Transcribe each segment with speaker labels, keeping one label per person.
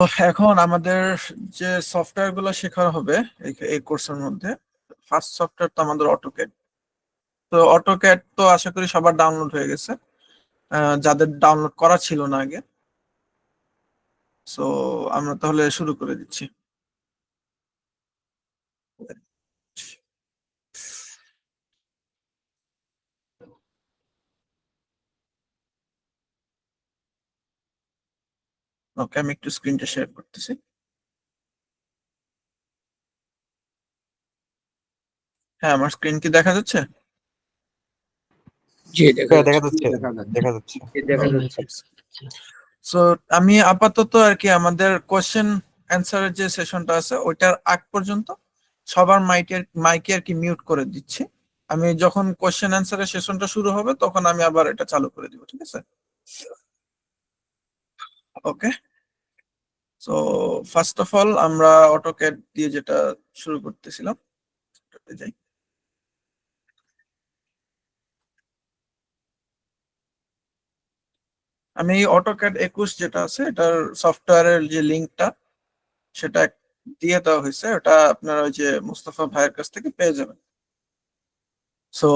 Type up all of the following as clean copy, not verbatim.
Speaker 1: তো এখন আমাদের যে সফটওয়্যার গুলো শেখা হবে এই কোর্সের মধ্যে ফার্স্ট সফটওয়্যার তো আমাদের অটোক্যাড। তো অটোক্যাড তো আশা করি সবার ডাউনলোড হয়ে গেছে, যাদের ডাউনলোড করা ছিল না আগে। সো আমরা তাহলে শুরু করে দিচ্ছি। ওকে, আমি একটু স্ক্রিনটা শেয়ার করতেছি। হ্যাঁ, আমার স্ক্রিন কি দেখা যাচ্ছে?
Speaker 2: জি দেখা
Speaker 3: হ্যাঁ,
Speaker 2: যাচ্ছে।
Speaker 3: দেখা যাচ্ছে।
Speaker 1: সো আমি আপাতত আর কি আমাদের কোশ্চেন অ্যান্সারের যে সেশনটা আছে ওইটার আগ পর্যন্ত সবার মাইকে আর কি মিউট করে দিচ্ছি। আমি যখন কোশ্চেন অ্যান্সারের সেশনটা শুরু হবে তখন আমি আবার এটা চালু করে দিব, ঠিক আছে? ওকে, সো ফার্স্ট অফ অল আমরা অটোক্যাড দিয়ে যেটা শুরু করতেছিলাম ওটাতে যাই। আমি অটোক্যাড 21 যেটা আছে এটার সফটওয়্যারের যে লিঙ্কটা সেটা দিয়ে দেওয়া হয়েছে, ওটা আপনারা ওই যে মুস্তাফা ভাইয়ের কাছ থেকে পেয়ে যাবেন। সো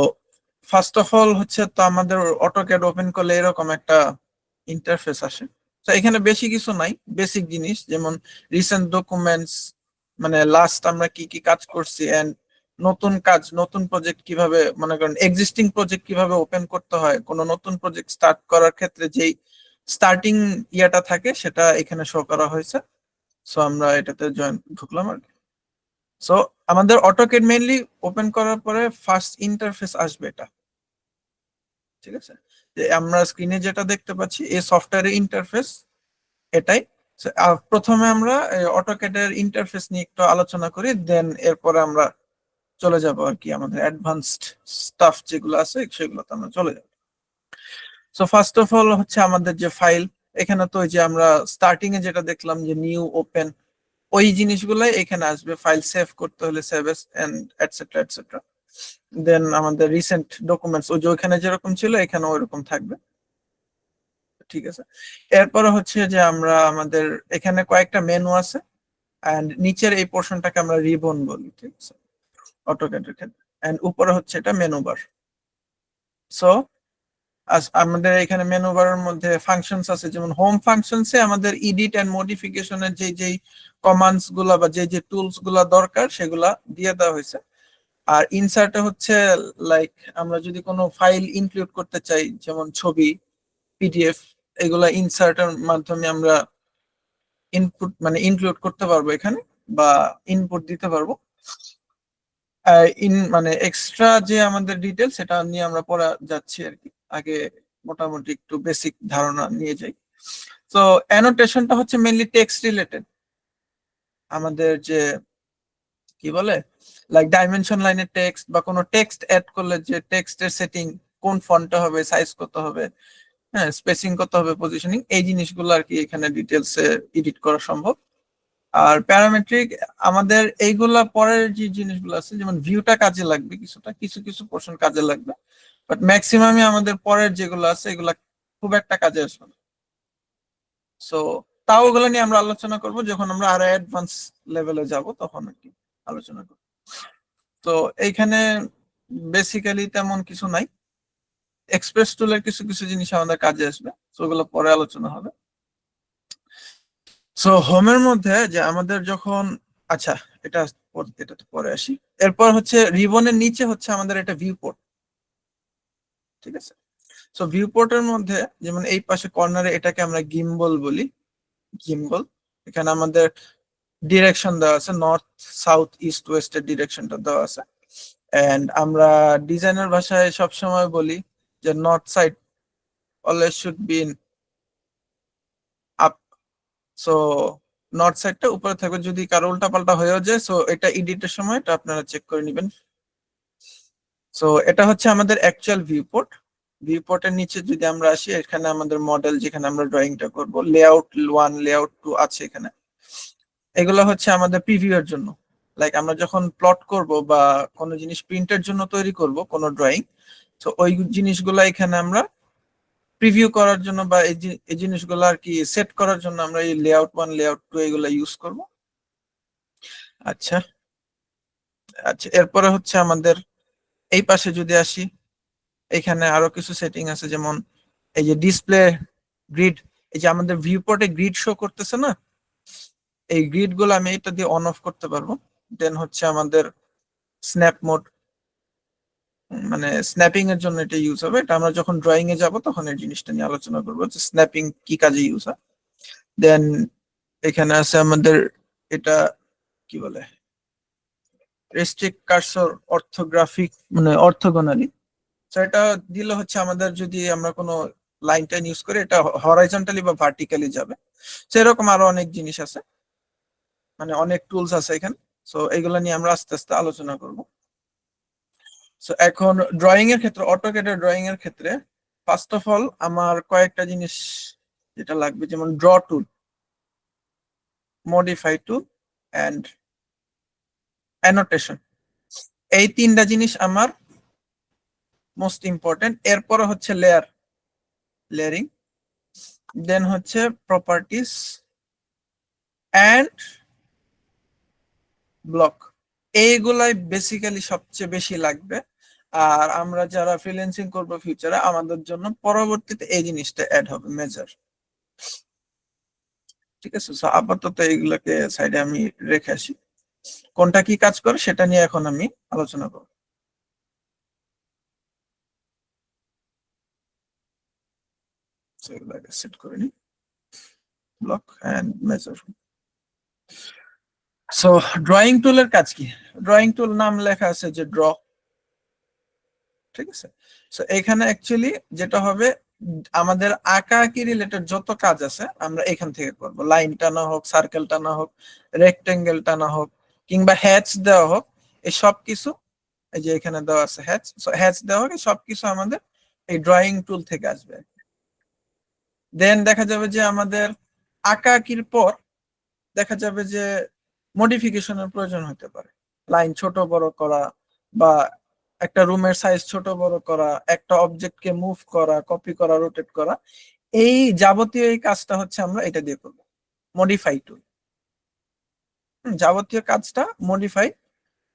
Speaker 1: ফার্স্ট অফ অল হচ্ছে তো আমাদের অটোক্যাড ওপেন করলে এরকম একটা ইন্টারফেস আসে। তো এখানে বেশি কিছু নাই, বেসিক জিনিস যেমন রিসেন্ট ডকুমেন্টস, মানে লাস্ট আমরা কি কি কাজ করছি, এন্ড নতুন কাজ নতুন প্রজেক্ট কিভাবে, মনে করেন এক্সিস্টিং প্রজেক্ট কিভাবে ওপেন করতে হয়, কোনো নতুন প্রজেক্ট স্টার্ট করার ক্ষেত্রে যেই স্টার্টিং ইয়াটা থাকে সেটা এখানে শো করা হয়েছে। সো আমরা এটাতে জয়েন ঢুকলাম আর কি। সো আমাদের অটোক্যাড মেইনলি ওপেন করার পরে ফার্স্ট ইন্টারফেস আসবে এটা, ঠিক আছে? যে আমরা স্ক্রিনে যেটা দেখতে পাচ্ছি এই সফটওয়্যারের ইন্টারফেস এটাই। So, প্রথমে আমরা অটোক্যাডের ইন্টারফেস নিয়ে একটু আলোচনা করি, দেন এরপরে আমরা চলে যাব আর কি আমাদের অ্যাডভান্সড স্টাফ যেগুলো আছে সেগুলোতে আমরা চলে যাব। সো ফার্স্ট অফ অল হচ্ছে আমাদের যে ফাইল, এখানে তো ওই যে আমরা স্টার্টিং এ যেটা দেখলাম যে নিউ ওপেন, ওই জিনিসগুলাই এখানে আসবে। ফাইল সেভ করতে হলে save as and etcetera etcetera. Then আমাদের রিসেন্ট ডকুমেন্টস ওই যে ওখানে যেরকম ছিল এখানে ওইরকম থাকবে, ঠিক আছে? এরপরে হচ্ছে যে আমরা আমাদের এখানে কয়েকটা মেনু আছে, এন্ড নিচের এই পোর্শনটাকে আমরা রিবন বলি, ঠিক আছে, অটোক্যাডের ক্ষেত্রে। এন্ড উপরে হচ্ছে এটা মেনু বার। সো আমাদের এখানে মেনু বারের মধ্যে ফাংশনস আছে, যেমন হোম ফাংশনসে আমাদের এডিট এন্ড মডিফিকেশনের যেই কমান্ডস গুলা বা যে টুলস গুলা দরকার সেগুলা দিয়ে দেওয়া হয়েছে। আর ইনসার্টে হচ্ছে লাইক আমরা যদি কোনো ফাইল ইনক্লুড করতে চাই, যেমন ছবি, পিডিএফ, এগুলা ইনসার্টের মাধ্যমে আমরা ইনপুট মানে ইনক্লুড করতে পারবো এখানে, বা ইনপুট দিতে পারবো। মানে এক্সট্রা যে আমাদের ডিটেল সেটা নিয়ে আমরা পড়া যাচ্ছি আর কি। আগে মোটামুটি একটু বেসিক ধারণা নিয়ে যাই। তো অ্যানোটেশনটা হচ্ছে মেইনলি টেক্সট রিলেটেড। আমাদের যে কি বলে লাইক ডাইমেনশন লাইনের টেক্সট বা কোনো টেক্সট অ্যাড করলে যে টেক্সটের সেটিং, কোন ফন্টে হবে, সাইজ কত হবে, হ্যাঁ স্পেসিং কত হবে, পজিশনিং, এই জিনিসগুলো আর কি এখানে ডিটেলসে এডিট করা সম্ভব। আর প্যারামেট্রিক আমাদের এইগুলা পরের যে জিনিসগুলো আছে, যেমন ভিউটা কাজে লাগবে কিছুটা, কিছু কিছু পোর্শন কাজে লাগবে, বাট ম্যাক্সিমামই আমাদের পরের যেগুলো আছে এগুলা খুব একটা কাজে আসবে না। সো তাও ওগুলো নিয়ে আমরা আলোচনা করব যখন আমরা আরো অ্যাডভান্স লেভেলে যাব তখন আর কি আলোচনা করব। তো এইখানে বেসিক্যালি তেমন কিছু নাই, এক্সপ্রেস টুলের কিছু কিছু জিনিস আমাদের কাজে আসবে, তো ওগুলো পরে আলোচনা হবে। সো হোমের মধ্যে যে আমাদের যখন, আচ্ছা এটা এটা তো পরে আসি। এরপর হচ্ছে রিবনের নিচে হচ্ছে আমাদের একটা ভিউ পোর্ট, ঠিক আছে? সো ভিউ পোর্টের মধ্যে যেমন এই পাশে কর্নারে এটাকে আমরা গিম্বল বলি, গিম্বল। এখানে আমাদের ডিরেকশন দেওয়া আছে, নর্থ সাউথ ইস্ট ওয়েস্টের ডিরেকশনটা দেওয়া আছে। এন্ড আমরা ডিজাইনার ভাষায় সবসময় বলি যে north side always should be in up. So north সাইডটা উপরে থাকবে, যদি কারো উল্টা পাল্টা হয়েও যায় সো এটা এডিটের সময় এটা আপনারা চেক করে নেবেন। সো এটা হচ্ছে আমাদের অ্যাকচুয়াল ভিউপোর্ট। ভিউপোর্টের নিচে যদি আমরা আসি, এখানে আমাদের মডেল যেখানে আমরা ড্রয়িংটা করব, লেআউট 1 লেআউট 2 আছে এখানে। এগুলো হচ্ছে আমাদের প্রিভিউ এর জন্য, লাইক আমরা যখন প্লট করব বা কোনো জিনিস প্রিন্টের জন্য তৈরি করব কোনো ড্রয়িং, তো ওই জিনিসগুলো এখানে আমরা প্রিভিউ করার জন্য বা এই জিনিসগুলো আর কি সেট করার জন্য আমরা এই লেআউট 1 লেআউট 2 এগুলো ইউজ করব। আচ্ছা আচ্ছা, এরপরে হচ্ছে আমাদের এই পাশে যদি আসি, এখানে আরো কিছু সেটিং আছে, যেমন এই যে ডিসপ্লে গ্রিড, এই যে আমাদের ভিউ পোর্টে গ্রিড শো করতেছে না, এই গ্রিড গুলো আমি এটা দিয়ে অন অফ করতে পারবো। দেন হচ্ছে আমাদের স্ন্যাপ মোড, মানে স্ন্যাপিং এর জন্য এটা ইউজ হবে। এটা আমরা যখন ড্রয়িং এ যাব তখন এই জিনিসটা নিয়ে আলোচনা করবো যে স্ন্যাপিং কি কাজে ইউজ হয়। দেন এখানে আছে আমাদের এটা কি বলে, রেস্ট্রিক্ট কার্সর অর্থোগ্রাফিক, মানে অর্থোগোনালি। তো এটা দিলে হচ্ছে আমাদের যদি আমরা কোনো লাইন টাইন ইউজ করি, এটা হরাইজন্টালি বা ভার্টিক্যালি যাবে। সেরকম আরো অনেক জিনিস আছে, মানে অনেক টুলস আছে এখানে। সো এইগুলো নিয়ে আমরা আস্তে আস্তে আলোচনা করব। সো এখন ড্রয়িং এর ক্ষেত্রে, অটোক্যাডের ড্রয়িং এর ক্ষেত্রে ফার্স্ট অফ অল আমার কয়েকটা জিনিস যেটা লাগবে, যেমন draw tool, modify tool and annotation. এই তিনটা জিনিস আমার মোস্ট ইম্পর্টেন্ট। এরপরে হচ্ছে লেয়ারিং, দেন হচ্ছে প্রপার্টিস এন্ড ব্লক। এইগুলাই বেসিক্যালি সবচেয়ে বেশি লাগবে। আর আমরা যারা ফ্রিল্যান্সিং করব ফিউচারে, আমাদের জন্য পরবর্তীতে এই জিনিসটা অ্যাড হবে মেজর। ঠিক আছে, সো আপাতত এইগুলোকে সাইডে আমি রেখে আসি। কোনটা কি কাজ করে সেটা নিয়ে এখন আমি আলোচনা করব। সো এগুলোকে সেট করে নিই, block and measure. So drawing টুলের কাজ কি? ড্রয়িং টুল নাম লেখা আছে যে ড্র, ঠিক আছে। সো এখানে অ্যাকচুয়ালি যেটা হবে, আমাদের আঁকা আঁকি রিলেটেড যত কাজ আছে আমরা এখান থেকে করব। লাইন টানা হোক, সার্কেল টানা হোক, রেক্টেঙ্গেল টানা হোক, কিংবা হ্যাচ দেওয়া হোক, এই সব কিছু, এই যে এখানে দেওয়া আছে হ্যাচ, হ্যাচ দেওয়া হোক, সবকিছু আমাদের এই ড্রয়িং টুল থেকে আসবে। দেন দেখা যাবে যে আমাদের আঁকা আঁকির পর দেখা যাবে যে মডিফিকেশনের প্রয়োজন হতে পারে। লাইন ছোট বড় করা, বা একটা রুমের সাইজ ছোট বড় করা, একটা অবজেক্টকে মুভ করা, কপি করা, রোটেট করা, এই যাবতীয় এই কাজটা হচ্ছে আমরা এটা দিয়ে করবো, মডিফাই টুল। যাবতীয় কাজটা মডিফাই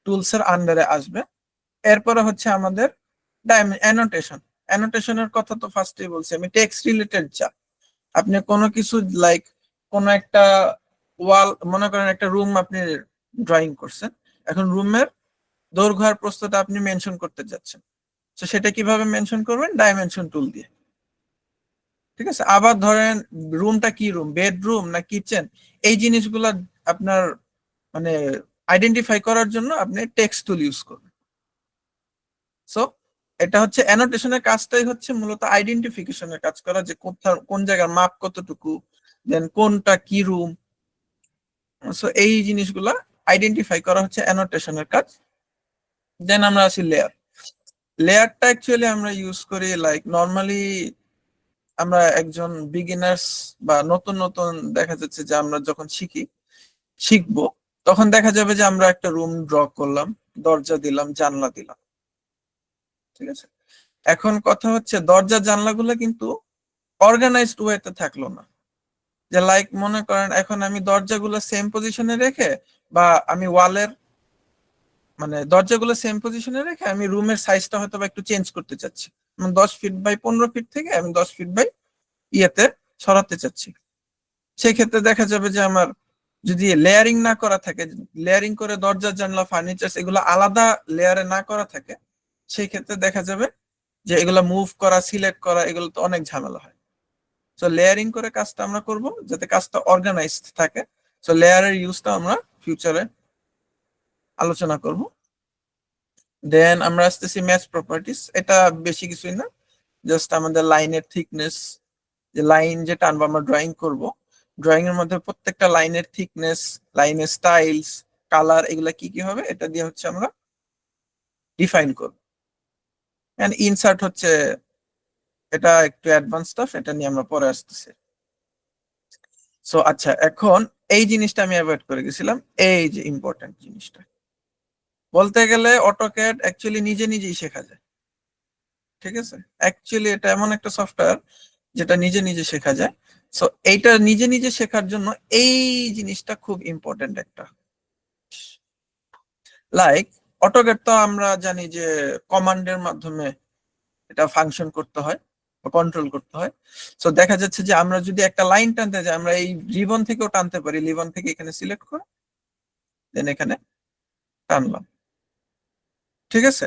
Speaker 1: টুলস এর আন্ডারে আসবে। এরপরে হচ্ছে আমাদের অ্যানোটেশন। অ্যানোটেশনের কথা তো ফার্স্টেই বলছি আমি, টেক্সট রিলেটেড যা আপনি কোনো কিছু, লাইক কোন একটা ওয়াল, মনে করেন একটা রুম আপনি ড্রয়িং করছেন, এখন রুমের দৈর্ঘ্য আর প্রস্থটা আপনি মেনশন করতে যাচ্ছেন, তো সেটা কিভাবে মেনশন করবেন? ডাইমেনশন টুল দিয়ে। ঠিক আছে, আবার ধরেন রুমটা কি রুম, বেডরুম না কিচেন, এই জিনিসগুলা আপনার মানে আইডেন্টিফাই করার জন্য আপনি টেক্সট টুল ইউজ করবেন। সো এটা হচ্ছে অ্যানোটেশনের কাজটাই হচ্ছে মূলত আইডেন্টিফিকেশনের কাজ করা, যে কোথাও কোন জায়গার মাপ কতটুকু, দেন কোনটা কি রুম। সো এই জিনিসগুলা আইডেন্টিফাই করা হচ্ছে অ্যানোটেশনের কাজ। দেন আমরা আসি লেয়ার। লেয়ারটা অ্যাকচুয়ালি আমরা ইউজ করি লাইক নর্মালি আমরা একজন বিগিনার্স বা নতুন নতুন দেখা যাচ্ছে যে আমরা যখন শিখবো, তখন দেখা যাবে যে আমরা একটা রুম ড্র করলাম, দরজা দিলাম, জানলা দিলাম, ঠিক আছে। এখন কথা হচ্ছে দরজা জানলাগুলো কিন্তু অর্গানাইজড ওয়েতে থাকলো না। যে লাইক মনে করেন এখন আমি দরজাগুলো সেম পজিশনে রেখে, বা আমি ওয়ালের, মানে দরজাগুলো সেম পজিশনে রেখে আমি রুমের সাইজটা হয়তো বা একটু চেঞ্জ করতে চাচ্ছি। 10 ফিট বাই 15 ফিট থেকে আমি 10 ফিট বাই ইয়েতে সরাতে চাচ্ছি। সেক্ষেত্রে দেখা যাবে যে আমার যদি লেয়ারিং না করা থাকে, লেয়ারিং করে দরজা জানলা ফার্নিচার এগুলো আলাদা লেয়ারে না করা থাকে, সেই ক্ষেত্রে দেখা যাবে যে এগুলো মুভ করা, সিলেক্ট করা, এগুলো তো অনেক ঝামেলা হয়। তো লেয়ারিং করে কাজটা আমরা করব যাতে কাজটা অর্গানাইজড থাকে। তো লেয়ারের ইউজটা আমরা ফিউচারে আলোচনা করব। দেন আমরা আসতেছি ম্যাচ প্রপার্টিস। এটা বেশি কিছুই না, জাস্ট আমাদের লাইনের থিকনেস, যে লাইন যে টানবো আমরা ড্রয়িং করব, ড্রয়িং এর মধ্যে প্রত্যেকটা লাইনের থিকনেস, লাইনের স্টাইলস, কালার, এগুলা কি কি হবে এটা দিয়ে হচ্ছে আমরা ডিফাইন করব। এন্ড ইনসার্ট হচ্ছে, এটা একটু অ্যাডভান্স স্টাফ, এটা নিয়ে আমরা পরে আসতেছি। সো আচ্ছা, এখন এই জিনিসটা আমি অ্যাভয়েড করে গেছিলাম, এই যে ইম্পর্টেন্ট জিনিসটা। বলতে গেলে অটোক্যাড অ্যাকচুয়ালি নিজে নিজেই শেখা যায়, ঠিক আছে। অ্যাকচুয়ালি এটা এমন একটা সফটওয়্যার যেটা নিজে নিজে শেখা যায়। সো এইটা নিজে নিজে শেখার জন্য এই জিনিসটা খুব ইম্পর্টেন্ট একটা। লাইক অটোক্যাড তো আমরা জানি যে কমান্ডের মাধ্যমে এটা ফাংশন করতে হয় বা কন্ট্রোল করতে হয়। সো দেখা যাচ্ছে যে আমরা যদি একটা লাইন টানতে যাই, আমরা এই রিবন থেকেও টানতে পারি। রিবন থেকে এখানে সিলেক্ট করে দেন এখানে টানলাম, ঠিক আছে।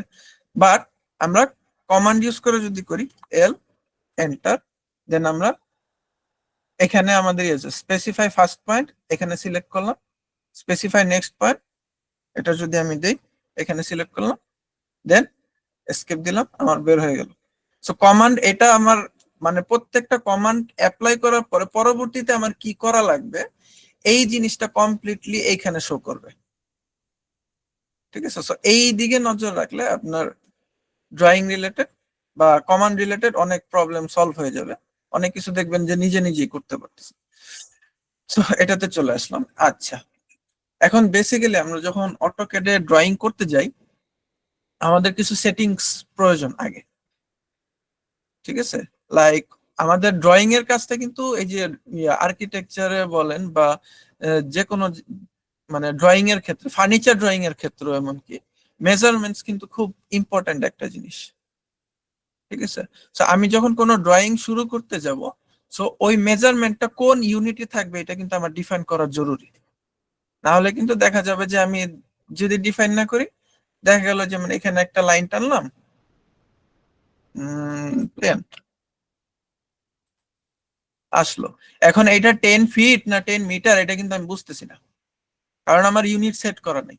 Speaker 1: বাট আমরা কমান্ড ইউজ করে যদি করি, এল এন্টার, দেন আমরা এখানে আমাদের স্পেসিফাই ফার্স্ট পয়েন্ট, এখানে সিলেক্ট করলাম, স্পেসিফাই নেক্সট পয়েন্ট, এটা যদি আমি দেই, এখানে সিলেক্ট করলাম, দেন এসকেপ দিলাম, আমার বের হয়ে গেল। সো কমান্ড এটা আমার মানে প্রত্যেকটা কমান্ড অ্যাপ্লাই করার পরে পরবর্তীতে আমার কি করা লাগবে এই জিনিসটা কমপ্লিটলি এইখানে শো করবে, ঠিক আছে। সো এই দিকে নজর রাখলে আপনার ড্রয়িং রিলেটেড বা কমান্ড রিলেটেড অনেক প্রবলেম সলভ হয়ে যাবে। অনেক কিছু দেখবেন যে নিজে নিজেই করতে পারতেছে। সো এটাতে চলে আসলাম। আচ্ছা, এখন বেসিক্যালি আমরা যখন অটোক্যাডে ড্রয়িং করতে যাই, আমাদের কিছু সেটিংস প্রয়োজন আগে, ঠিক আছে। লাইক আমাদের ড্রয়িং এর কাজটা কিন্তু এই যে আর্কিটেকচারে বলেন বা যে কোনো মানে ড্রয়িং এর ক্ষেত্রে, ফার্নিচার ড্রয়িং এর ক্ষেত্রে এমনকি মেজারমেন্টস কিন্তু খুব ইম্পর্ট্যান্ট একটা জিনিস, ঠিক আছে। সো আমি যখন কোনো ড্রয়িং শুরু করতে যাব, সো ওই মেজারমেন্টটা কোন ইউনিটে থাকবে এটা কিন্তু আমার ডিফাইন করা জরুরি। না হলে কিন্তু দেখা যাবে যে আমি যদি ডিফাইন না করি, দেখা গেল যেমন এখানে একটা লাইন টানলাম 10 আসলো, এখন এটা 10 ফিট না 10 মিটার এটা কিন্তু আমি বুঝতেছি না, কারণ আমার ইউনিট সেট করা নেই।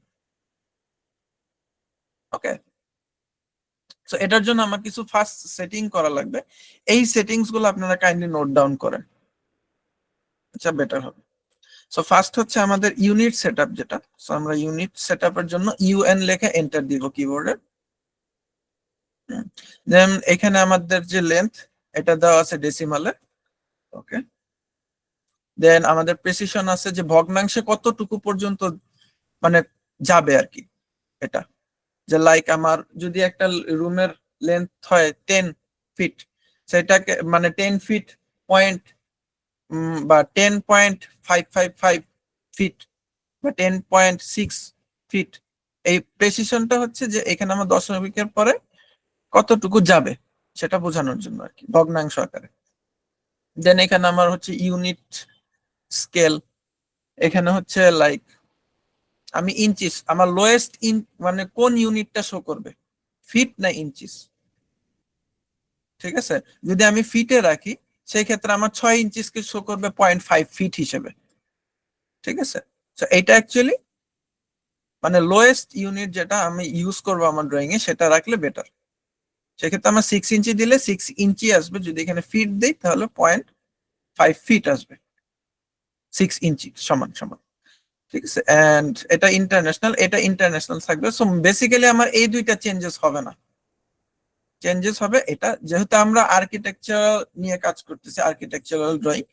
Speaker 1: ওকে, তো এটার জন্য আমার কিছু ফার্স্ট সেটিং করা লাগবে। এই সেটিংস গুলো আপনারা কাইন্ডলি নোট ডাউন করেন, আচ্ছা বেটার হবে। সো ফার্স্ট হচ্ছে আমাদের ইউনিট সেটআপ যেটা। সো আমরা ইউনিট সেটআপের জন্য ইউএন লেখে এন্টার দিব কিবোর্ডে। দেন এখানে আমাদের যে লেন্থ এটা দেওয়া আছে ডেসিমালে। ওকে, দেন আমাদের প্রেসিশন আছে যে ভগ্নাংশে কতটুকু পর্যন্ত মানে যাবে আর কি। এটা যে লাইক আমার যদি একটা রুমের লেন্থ হয় 10 ফিট, সেটাকে মানে 10 ফিট পয়েন্ট বা 10.555 ফিট বা 10.6 ফিট, এই প্রেসিশনটা হচ্ছে যে এখানে আমার দশমিকের পরে কতটুকু যাবে সেটা বোঝানোর জন্য আর কি, ভগ্নাংশ আকারে। দেন এখানে আমার হচ্ছে ইউনিট স্কেল, এখানে হচ্ছে লাইক আমি ইঞ্চিস, আমার লোয়েস্ট মানে কোন ইউনিটটা শো করবে, ফিট না ইঞ্চিস, ঠিক আছে। যদি আমি ফিটে রাখি সেই ক্ষেত্রে আমার 6 ইঞ্চিসকে শো করবে 0.5 ফিট হিসেবে, ঠিক আছে। তো এটা অ্যাকচুয়ালি মানে লোয়েস্ট ইউনিট যেটা আমি ইউজ করবো আমার ড্রয়িং এ সেটা রাখলে বেটার। সেক্ষেত্রে আমার 6 ইঞ্চি দিলে 6 ইঞ্চি আসবে, যদি এখানে ফিট দিই তাহলে 0.5 ফিট আসবে, 6 ইঞ্চি সমান সমান, ঠিক আছে। এন্ড এটা ইন্টারন্যাশনাল, এটা ইন্টারন্যাশনাল থাকবে। সো বেসিক্যালি আমার এই দুইটা চেঞ্জেস হবে না, চেঞ্জেস হবে এটা যেহেতু আমরা আর্কিটেকচার নিয়ে কাজ করতেছি, আর্কিটেকচারাল ড্রয়িং,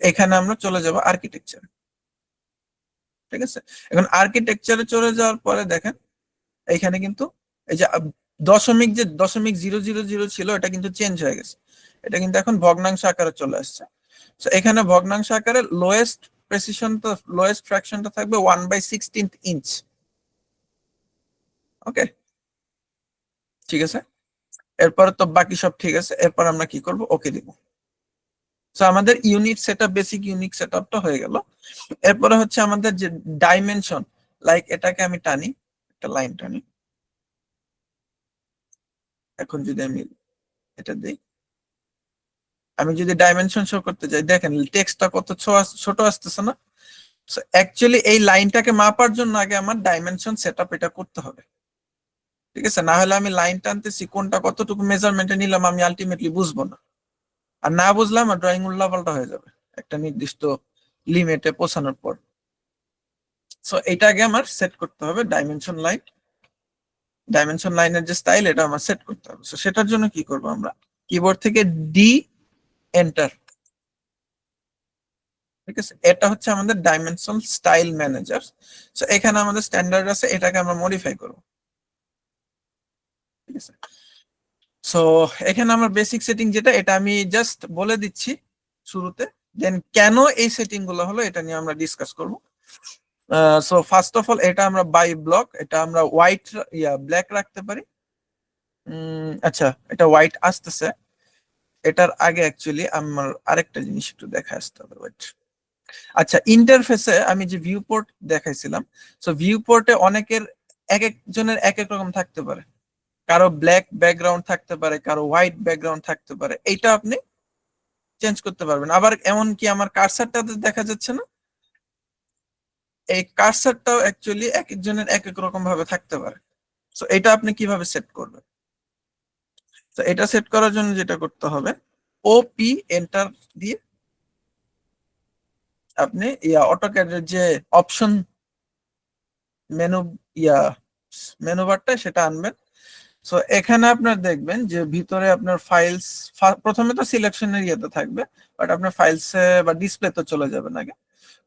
Speaker 1: এখানে আমরা চলে যাব আর্কিটেকচার, ঠিক আছে। এখন আর্কিটেকচারে চলে যাওয়ার পরে দেখেন এইখানে কিন্তু এই যে দশমিক, যে 0.000 ছিল এটা কিন্তু চেঞ্জ হয়ে গেছে, এটা কিন্তু এখন ভগ্নাংশ আকারে চলে আসছে। তো এখানে ভগ্নাংশ আকারে লোয়েস্ট প্রেসিশন, তো লোয়েস্ট ফ্র্যাকশনটা থাকবে 1/16 ইঞ্চ। ওকে, ঠিক আছে। এরপর তো বাকি সব ঠিক আছে, এরপর আমরা কি করব, ওকে দিব। তো আমাদের ইউনিট সেটআপ, বেসিক ইউনিট সেটআপটা হয়ে গেল। এরপরে হচ্ছে আমাদের যে ডাইমেনশন, লাইক এটাকে আমি টানি, একটা লাইন টানি, এখন যদি আমি এটা দিই, আমি যদি ডাইমেনশন শো করতে যাই দেখেন টেক্সটটা কত ছোট আসতেছে না। অ্যাকচুয়ালি এই লাইনটাকে মাপার জন্য আগে আমার ডাইমেনশন সেটআপ এটা করতে হবে, ঠিক আছে। না হলে আমি লাইন টানতেছি কোনটা কতটুকু মেজারমেন্টে নিলাম আমি আলটিমেটলি বুঝবো না, আর না বুঝলে আমার ড্রয়িং উল্টাপাল্টা হয়ে যাবে একটা নির্দিষ্ট লিমিটে পৌঁছানোর পর। সো এটা আগে আমার সেট করতে হবে ডাইমেনশন লাইন, ডাইমেনশন লাইনের যে স্টাইল এটা আমার সেট করতে হবে। সো সেটার জন্য কি করব, আমরা কিবোর্ড থেকে ডি এন্টার, ঠিক আছে। এটা হচ্ছে আমাদের ডাইমেনশন স্টাইল ম্যানেজার। সো এখানে আমাদের স্ট্যান্ডার্ড আছে, এটাকে আমরা মডিফাই করব, ঠিক আছে। সো এখানে আমার বেসিক সেটিং যেটা, এটা আমি জাস্ট বলে দিচ্ছি শুরুতে, দেন কেন এই সেটিং গুলো হলো এটা নিয়ে আমরা ডিসকাস করব। সো ফার্স্ট অফ অল, এটা আমরা বাই ব্লক, এটা আমরা হোয়াইট ব্ল্যাক রাখতে পারি। আচ্ছা, এটা হোয়াইট আসতেছে। এটার আগে অ্যাকচুয়ালি আমার আরেকটা জিনিস একটু দেখা আসতে হবে, ওয়েট। আচ্ছা, ইন্টারফেসে আমি যে ভিউ পোর্ট দেখাইছিলাম, সো ভিউ পোর্টে অনেকের এক একজনের এক এক রকম থাকতে পারে। কারো ব্ল্যাক ব্যাকগ্রাউন্ড থাকতে পারে, কারো হোয়াইট ব্যাকগ্রাউন্ড থাকতে পারে। এইটা আপনি চেঞ্জ করতে পারবেন। আবার এমন কি আমার কার্সারটাতে দেখা যাচ্ছে না, এই কার্সারটাও অ্যাকচুয়ালি এক একজনের এক এক রকম ভাবে থাকতে পারে। সো এটা আপনি কিভাবে সেট করবেন? তো এটা সেট করার জন্য যেটা করতে হবে, ওপি এন্টার দিয়ে আপনি অটোক্যাডের যে অপশন মেনু ইয়া মেনু বারটা সেটা আনবেন। সো এখানে আপনার দেখবেন যে ভিতরে আপনার ফাইলস, প্রথমে তো সিলেকশনের ইয়েতে থাকবে, বাট আপনার ফাইলসে বা ডিসপ্লেতে চলে যাবেন আগে।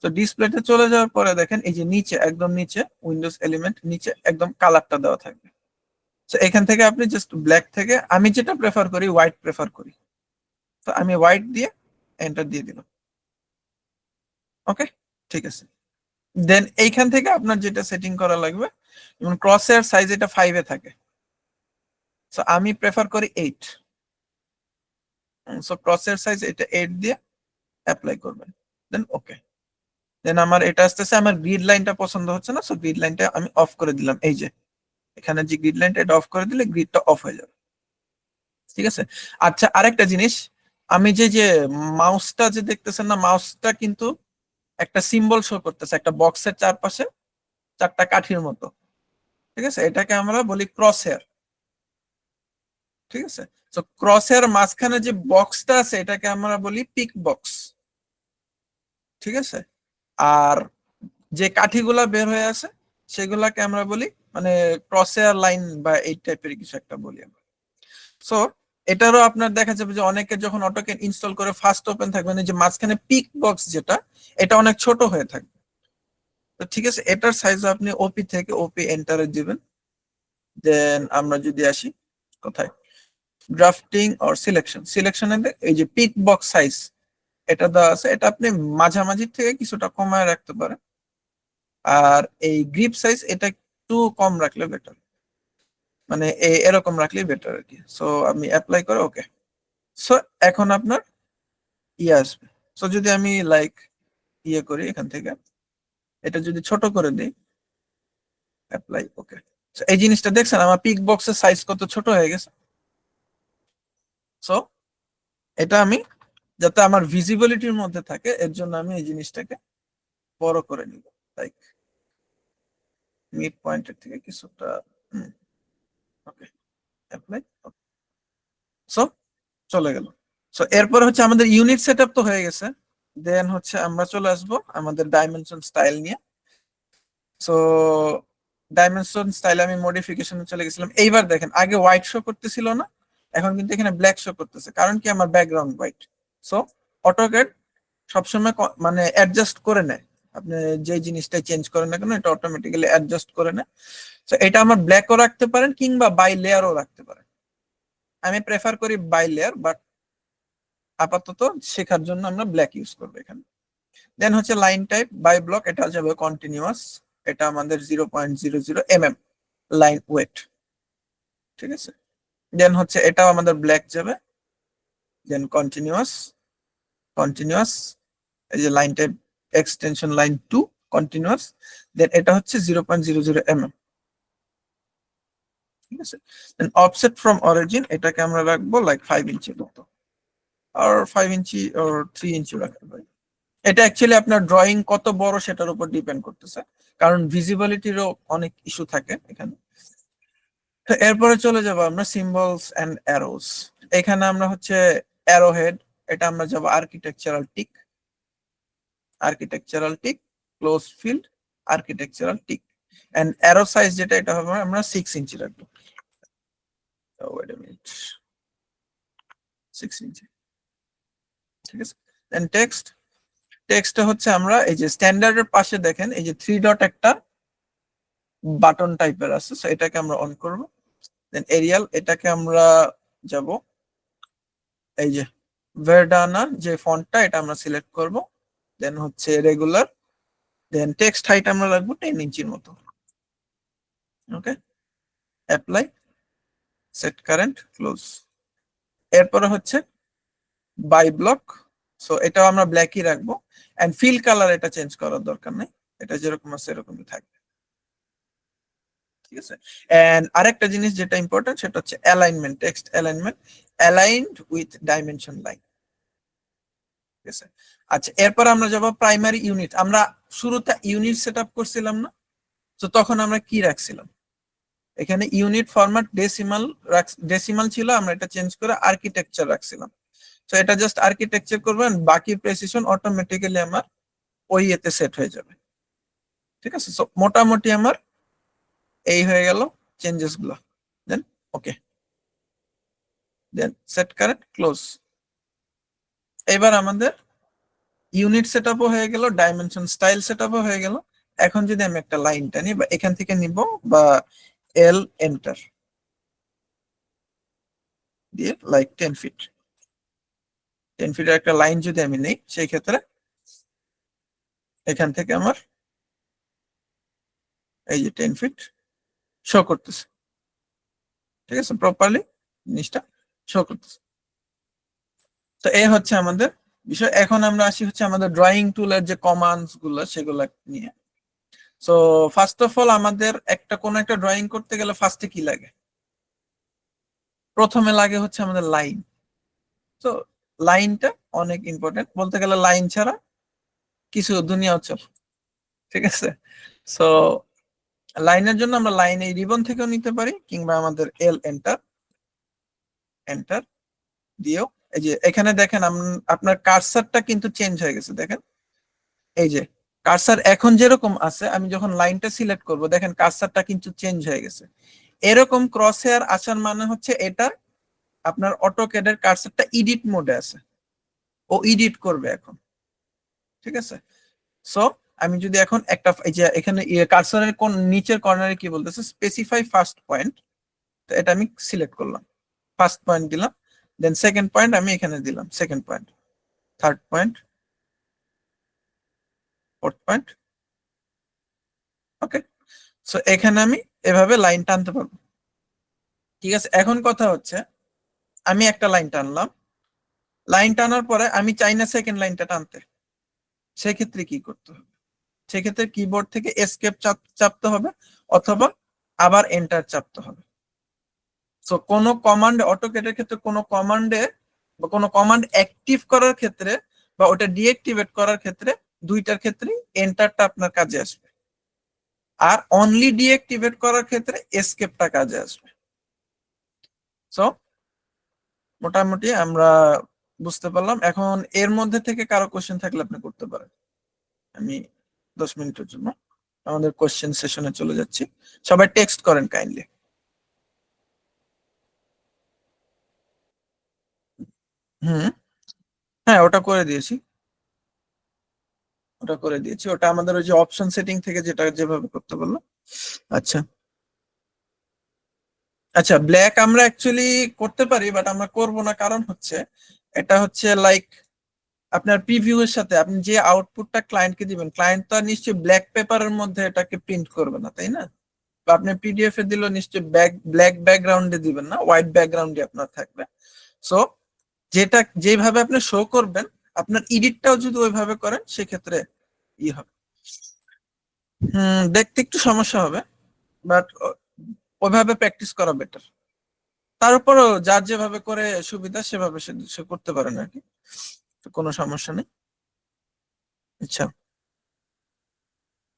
Speaker 1: তো ডিসপ্লেতে চলে যাওয়ার পরে দেখেন এই যে নিচে, একদম নিচে উইন্ডোজ এলিমেন্ট নিচে একদম কালারটা দেওয়া থাকবে। তো এখান থেকে আপনি জাস্ট ব্ল্যাক থেকে, আমি যেটা প্রেফার করি হোয়াইট প্রেফার করি, তো আমি হোয়াইট দিয়ে এন্টার দিয়ে দিলাম। ওকে, ঠিক আছে। দেন এইখান থেকে আপনার যেটা সেটিং করা লাগবে, যেমন ক্রস এর সাইজ এটা 5 এ থাকে, সো আমি প্রেফার করি 8। সো ক্রস এর সাইজ এটা 8 দিয়ে অ্যাপ্লাই করবেন, দেন ওকে। দেন আমার এটা আসতেছে, আমার গ্রিড লাইনটা পছন্দ হচ্ছে না, সো গ্রিড লাইনটা আমি অফ করে দিলাম। এই যে এখানে যে গ্রিড লাইনটা, এটা অফ করে দিলে গ্রিডটা অফ হয়ে যাবে। ঠিক আছে। আচ্ছা, আরেকটা জিনিস, আমি যে যে মাউসটা যে দেখতেছেন না, মাউসটা কিন্তু একটা সিম্বল শো করতেছে একটা বক্সের চারপাশে, চারটা কাঠির মতো। ঠিক আছে, এটাকে আমরা বলি ক্রস হেয়ার। ঠিক আছে, তো ক্রস হেয়ার মাঝখানে যে বক্সটা আছে এটাকে আমরা বলি পিক বক্স। ঠিক আছে, আর যে কাঠিগুলা বের হয়ে আছে সেগুলাকে আমরা বলি মানে ক্রস হেয়ার লাইন বা এই টাইপের কিছু একটা বলি আমরা। সো এটারও আপনার দেখা যাবে যে অনেকে যখন অটোক্যাড ইনস্টল করে ফার্স্ট ওপেন থাকবে না, যে মাঝখানে পিক বক্স যেটা, এটা অনেক ছোট হয়ে থাকবে। তো ঠিক আছে, এটার সাইজ আপনি ওপি থেকে ওপি এন্টারে দিবেন। দেন আমরা যদি আসি কোথায়, ড্রাফটিং অর সিলেকশন, সিলেকশনে এই যে পিক বক্স সাইজ এটা দেওয়া আছে, এটা আপনি মাঝামাঝি থেকে কিছুটা কমায় রাখতে পারেন। আর এই গ্রিপ সাইজ এটা একটু কম রাখলে বেটার, মানে এরকম রাখলেই বেটার আর কি। সো আমি অ্যাপ্লাই করে ওকে। সো এখন আপনার ইয়ে আসবে। সো যদি আমি লাইক ইয়ে করি এখান থেকে, এটা যদি ছোট করে দিই, অ্যাপ্লাই ওকে। এই জিনিসটা দেখছেন আমার পিক বক্সের সাইজ কত ছোট হয়ে গেছে। সো এটা আমি যাতে আমার ভিজিবিলিটির মধ্যে থাকে এর জন্য আমি এই জিনিসটাকে বড় করে নিব, লাইক মিড পয়েন্টের থেকে কিছুটা। ওকে, অ্যাপ্লাই। সো চলে গেল। সো এরপর হচ্ছে আমাদের ইউনিট সেটআপ তো হয়ে গেছে। দেন হচ্ছে আমরা চলে আসব আমাদের ডাইমেনশন স্টাইল নিয়ে। সো ডাইমেনশন স্টাইল আমি মডিফিকেশনে চলে গেছিলাম। এইবার দেখেন, আগে হোয়াইট শো করতেছিল না, এখন কিন্তু এখানে ব্ল্যাক শো করতেছে, কারণ কি আমার ব্যাকগ্রাউন্ড হোয়াইট। সো অটোক্যাড সবসময় মানে অ্যাডজাস্ট করে নেয়, আপনি যে জিনিসটা চেঞ্জ করেন না কেন এটা অটোমেটিক্যালি অ্যাডজাস্ট করে নেয়। তো এটা আমার ব্ল্যাকও রাখতে পারেন কিংবা বাই লেয়ারও রাখতে পারেন। আমি প্রেফার করি বাই লেয়ার, বাট আপাতত শেখার জন্য আমরা ব্ল্যাক ইউজ করবো এখানে। দেন হচ্ছে লাইন টাইপ বাই ব্লক, এটা যাবে কন্টিনিউয়াস, এটা আমাদের 0.00 mm লাইন ওয়েট। ঠিক আছে, দেন হচ্ছে এটাও আমাদের ব্ল্যাক যাবে। দেন কন্টিনিউয়াস, কন্টিনিউয়াস, এই যে line type extension line 2 continuous. Then এটা হচ্ছে 0.00 mm। ঠিক আছে, দেন অফসেট ফ্রম অরিজিন এটাকে আমরা রাখবো লাইক 5 ইঞ্চি মতো, আর 5 ইঞ্চি আর 3 ইঞ্চি রাখতে পারি। এটা অ্যাকচুয়ালি আপনার ড্রয়িং কত বড় সেটার উপর ডিপেন্ড করতেছে, কারণ ভিজিবিলিটিরও অনেক ইস্যু থাকে এখানে। তো এরপরে চলে যাব আমরা সিম্বলস এন্ড অ্যারোস। এখানে আমরা হচ্ছে অ্যারো হেড, এটা আমরা যাব architectural tick, architectural tick, closed filled, architectural tick. And arrow size যেটা, এটা হবে আমরা 6 ইঞ্চি রাখবো। Wait a minute, 6 inch. ঠিক আছে, দেন টেক্সট, টেক্সটটা হচ্ছে আমরা এই যে স্ট্যান্ডার্ডের পাশে দেখেন এই যে 3 ডট একটা বাটন টাইপের আছে, সো এটাকে আমরা অন করব। দেন এরিয়াল, এটাকে আমরা যাব, এই যে ভার্ডানার যে ফন্টটা এটা আমরা সিলেক্ট করব, দেন হচ্ছে রেগুলার, দেন টেক্সট হাইট আমরা রাখবো 10 ইঞ্চির মতো। ওকে, অ্যাপ্লাই, সেট কারেন্ট, ক্লোজ। এরপরে হচ্ছে বাই ব্লক, সো এটাও আমরা ব্ল্যাকই রাখবো, এন্ড ফিল কালার এটা চেঞ্জ করার দরকার নেই, এটা যেরকম আছে এরকমই থাকবে। ঠিক আছে, এন্ড আরেকটা জিনিস যেটা ইম্পর্টেন্ট সেটা হচ্ছে alignment, text alignment aligned with dimension line. ঠিক আছে, আচ্ছা এরপর আমরা যাব প্রাইমারি ইউনিট। আমরা শুরুতে ইউনিট সেটআপ করছিলাম না, তো তখন আমরা কি রাখছিলাম, এখানে ইউনিট ফরম্যাট ডেসিমাল ছিল, আমরা এটা চেঞ্জ করে আর্কিটেকচার রাখছিলাম। তো এটা জাস্ট আর্কিটেকচার করবেন, বাকি প্রেসিশন অটোমেটিক্যালি আমার ওই এতে সেট হয়ে যাবে। ঠিক আছে, সো মোটামুটি আমার এই হয়ে গেল চেঞ্জেস গুলো, দেন ওকে, দেন সেট কারেন্ট, ক্লোজ। এবার আমাদের ইউনিট সেটআপও হয়ে গেল, ডাইমেনশন স্টাইল সেটআপও হয়ে গেল। এখন যদি আমি একটা লাইন টানি বা এখান থেকে নিব, বা এল এন্টার দিয়ে লাইক 10 ফিট, 10 ফিটের একটা লাইন যদি আমি নেই, সেই ক্ষেত্রে এখান থেকে আমার এই যে 10 ফিট শো করতেছে। ঠিক আছে, প্রপারলি জিনিসটা শো করতেছে। তো এই হচ্ছে আমাদের বিষয়। এখন আমরা আসি হচ্ছে আমাদের ড্রয়িং টুলের যে কমান্ডস গুলো সেগুলো নিয়ে। সো ফার্স্ট অফ অল আমাদের কোন একটা ড্রয়িং করতে গেলে ফার্স্টে কি লাগে, প্রথমে লাগে হচ্ছে আমাদের লাইন। তো লাইনটা অনেক ইম্পর্টেন্ট, বলতে গেলে লাইন ছাড়া কিছু দুনিয়া অচল। ঠিক আছে, সো লাইনের জন্য আমরা লাইন এই রিবন থেকেও নিতে পারি, কিংবা আমাদের এল এন্টার, এন্টার দিয়েও, এই যে এখানে দেখেন আপনার কার্সারটা কিন্তু চেঞ্জ হয়ে গেছে। দেখেন এই যে কার্সার এখন যেরকম আছে, আমি যখন লাইনটা সিলেক্ট করব দেখেন কার্সারটা কিন্তু চেঞ্জ হয়ে গেছে। এরকম ক্রস হেয়ার আসার মানে হচ্ছে এটা আপনার অটোক্যাডের কার্সারটা এডিট মোডে আছে, ও এডিট করবে এখন। ঠিক আছে, সো আমি যদি এখন একটা এই যে এখানে কার্সারের কোন নিচের কর্নারে কি বলতেছে, স্পেসিফাই ফার্স্ট পয়েন্ট, তো এটা আমি সিলেক্ট করলাম, ফার্স্ট পয়েন্ট দিলাম, দেন সেকেন্ড পয়েন্ট আমি এখানে দিলাম, second point, third point, fourth point. Okay, so এখানে আমি এভাবে লাইন টানতে পারবো। ঠিক আছে, এখন কথা হচ্ছে আমি একটা লাইন টানলাম, লাইন টানার পরে আমি চাই না সেকেন্ড লাইনটা টানতে, সেক্ষেত্রে কি করতে হবে, সেক্ষেত্রে কিবোর্ড থেকে এসকেপ চাপতে হবে, অথবা আবার এন্টার চাপতে হবে। সো কোনো কমান্ড, অটোক্যাডের ক্ষেত্রে কোনো কমান্ডে বা কোনো কমান্ড অ্যাক্টিভ করার ক্ষেত্রে বা ওটা ডিঅ্যাক্টিভেট করার ক্ষেত্রে দুইটার ক্ষেত্রে এন্টারটা আপনার কাজে আসবে, আর অনলি ডিঅ্যাক্টিভেট করার ক্ষেত্রে এসকেপটা কাজে আসবে। সো মোটামুটি আমরা বুঝতে পারলাম। এখন এর মধ্যে থেকে কারো কোশ্চেন থাকলে আপনি করতে পারেন। আমি 10 মিনিটের জন্য আমাদের কোশ্চেন সেশনে চলে যাচ্ছি, সবাই টেক্সট করেন কাইন্ডলি। হুম, হ্যাঁ ওটা করে দিয়েছি, ওটা করে দিয়েছি, ওটা আমাদের ওই যে অপশন সেটিং থেকে যেটা যেভাবে করতে বললো। আচ্ছা, আচ্ছা ব্ল্যাক আমরা অ্যাকচুয়ালি করতে পারি, বাট আমরা করব না, কারণ হচ্ছে এটা হচ্ছে লাইক আপনার প্রিভিউ এর সাথে আপনি যে আউটপুটটা ক্লায়েন্টকে দিবেন, ক্লায়েন্ট তো আর নিশ্চয়ই ব্ল্যাক পেপারের মধ্যে এটাকে প্রিন্ট করবে না, তাই না? বা আপনি পিডিএফ এ দিলেও নিশ্চয়ই ব্ল্যাক ব্যাকগ্রাউন্ডে দিবেন না, হোয়াইট ব্যাকগ্রাউন্ডে আপনার থাকবে। সো যেটা যেভাবে আপনি শো করবেন, আপনার এডিটটাও যদি ওইভাবে করেন সেক্ষেত্রে ই হবে, দেখতে একটু সমস্যা হবে, বাট ওইভাবে প্র্যাকটিস করা বেটার। তারপরও যার যেভাবে করে সুবিধা সেভাবে সে করতে পারেন আর কি, তো কোনো সমস্যা নেই। আচ্ছা,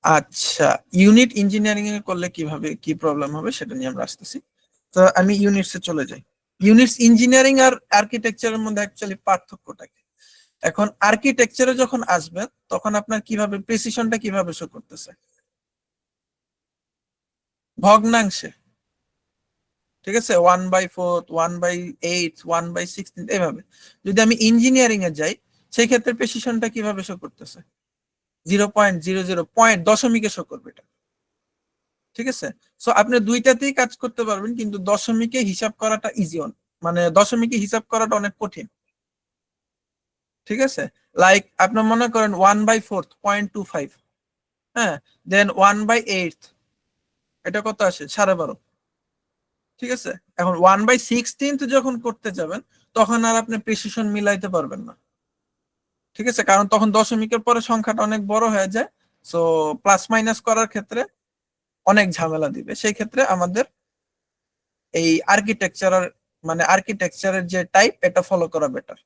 Speaker 1: আচ্ছা ইউনিট ইঞ্জিনিয়ারিং এ করলে কিভাবে কি প্রবলেম হবে সেটা নিয়ে আমরা আসতেছি। তো আমি ইউনিটসে চলে যাই। ইউনিটস ইঞ্জিনিয়ারিং আর আর্কিটেকচারের মধ্যে অ্যাকচুয়ালি পার্থক্যটা কি? এখন আর্কিটেকচারে যখন আসবেন তখন আপনার কিভাবে প্রেসিশনটা কিভাবে শো করতেছে, ভগ্নাংশে। ঠিক আছে, 1/4, 1/8, 1/16 এইভাবে। যদি আমি ইঞ্জিনিয়ারিং এ যাই সেই ক্ষেত্রে প্রেসিশনটা কিভাবে শো করতেছে, 0.00 পয়েন্ট দশমিকে শো করবে এটা। ঠিক আছে, সো আপনি দুইটাতেই কাজ করতে পারবেন, কিন্তু দশমিকে হিসাব করাটা ইজি মানে দশমিকে হিসাব করাটা অনেক কঠিন। ঠিক আছে, লাইক আপনি মনে করেন 1/4 0.25, হ্যাঁ, দেন 1/8, এটা কত আসে 12.5। ঠিক আছে, এখন 1/16 যখন করতে যাবেন তখন আর আপনি প্রিসিশন মিলাইতে পারবেন না। ঠিক আছে, কারণ তখন দশমিকের পরে সংখ্যাটা অনেক বড় হয়ে যায়। সো প্লাস মাইনাস করার ক্ষেত্রে অনেক ঝামেলা দিবে। সেই ক্ষেত্রে আমাদের এই আর্কিটেকচারের যে টাইপ এটা ফলো করা বেটার,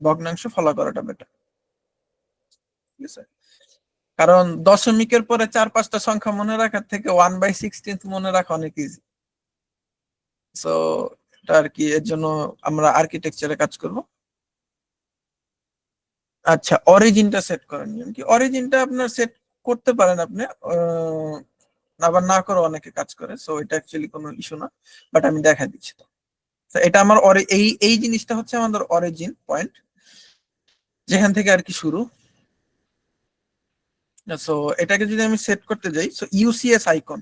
Speaker 1: ভগ্নাংশ ফলো করাটা বেটার। ঠিক আছে, কারণ দশমিকের পরে 4-5টা সংখ্যা মনে রাখার থেকে 1/16 মনে রাখা অনেক ইজি। সো এটা আর কি, এর জন্য আমরা আর্কিটেকচারে কাজ করব। আচ্ছা, অরিজিনটা সেট করার নিয়ম কি? অরিজিনটা আপনার সেট করতে পারেন আপনি, আবার না করে অনেকে কাজ করে, সো এটা অ্যাকচুয়ালি কোনো ইস্যু না। বাট আমি দেখা দিচ্ছি তো। তো এটা আমার এই এই জিনিসটা হচ্ছে আমাদের অরিজিন পয়েন্ট, যেখান থেকে আর কি শুরু। সো এটাকে যদি আমি সেট করতে যাই, সো ইউসিএস আইকন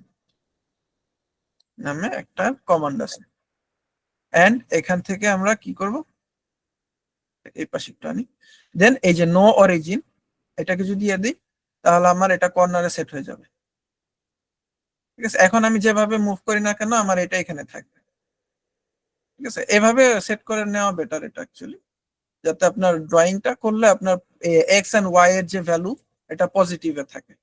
Speaker 1: নামে একটা কমান্ড আছে। এন্ড এখান থেকে আমরা কি করব, এই পাশে একটু আনি, দেন এই যে নো অরিজিন, এটাকে যদি দিই তাহলে আমার এটা কর্নারে সেট হয়ে যাবে। ঠিক আছে, এখন আমি যেভাবে মুভ করি না কেন আমার এটা এখানে থাকবে। ঠিক আছে, এভাবে সেট করে নেওয়া বেটার এটা অ্যাকচুয়ালি, যাতে আপনার ড্রয়িংটা করলে আপনার এক্স এন্ড ওয়াই এর যে ভ্যালু এটা পজিটিভে থাকে।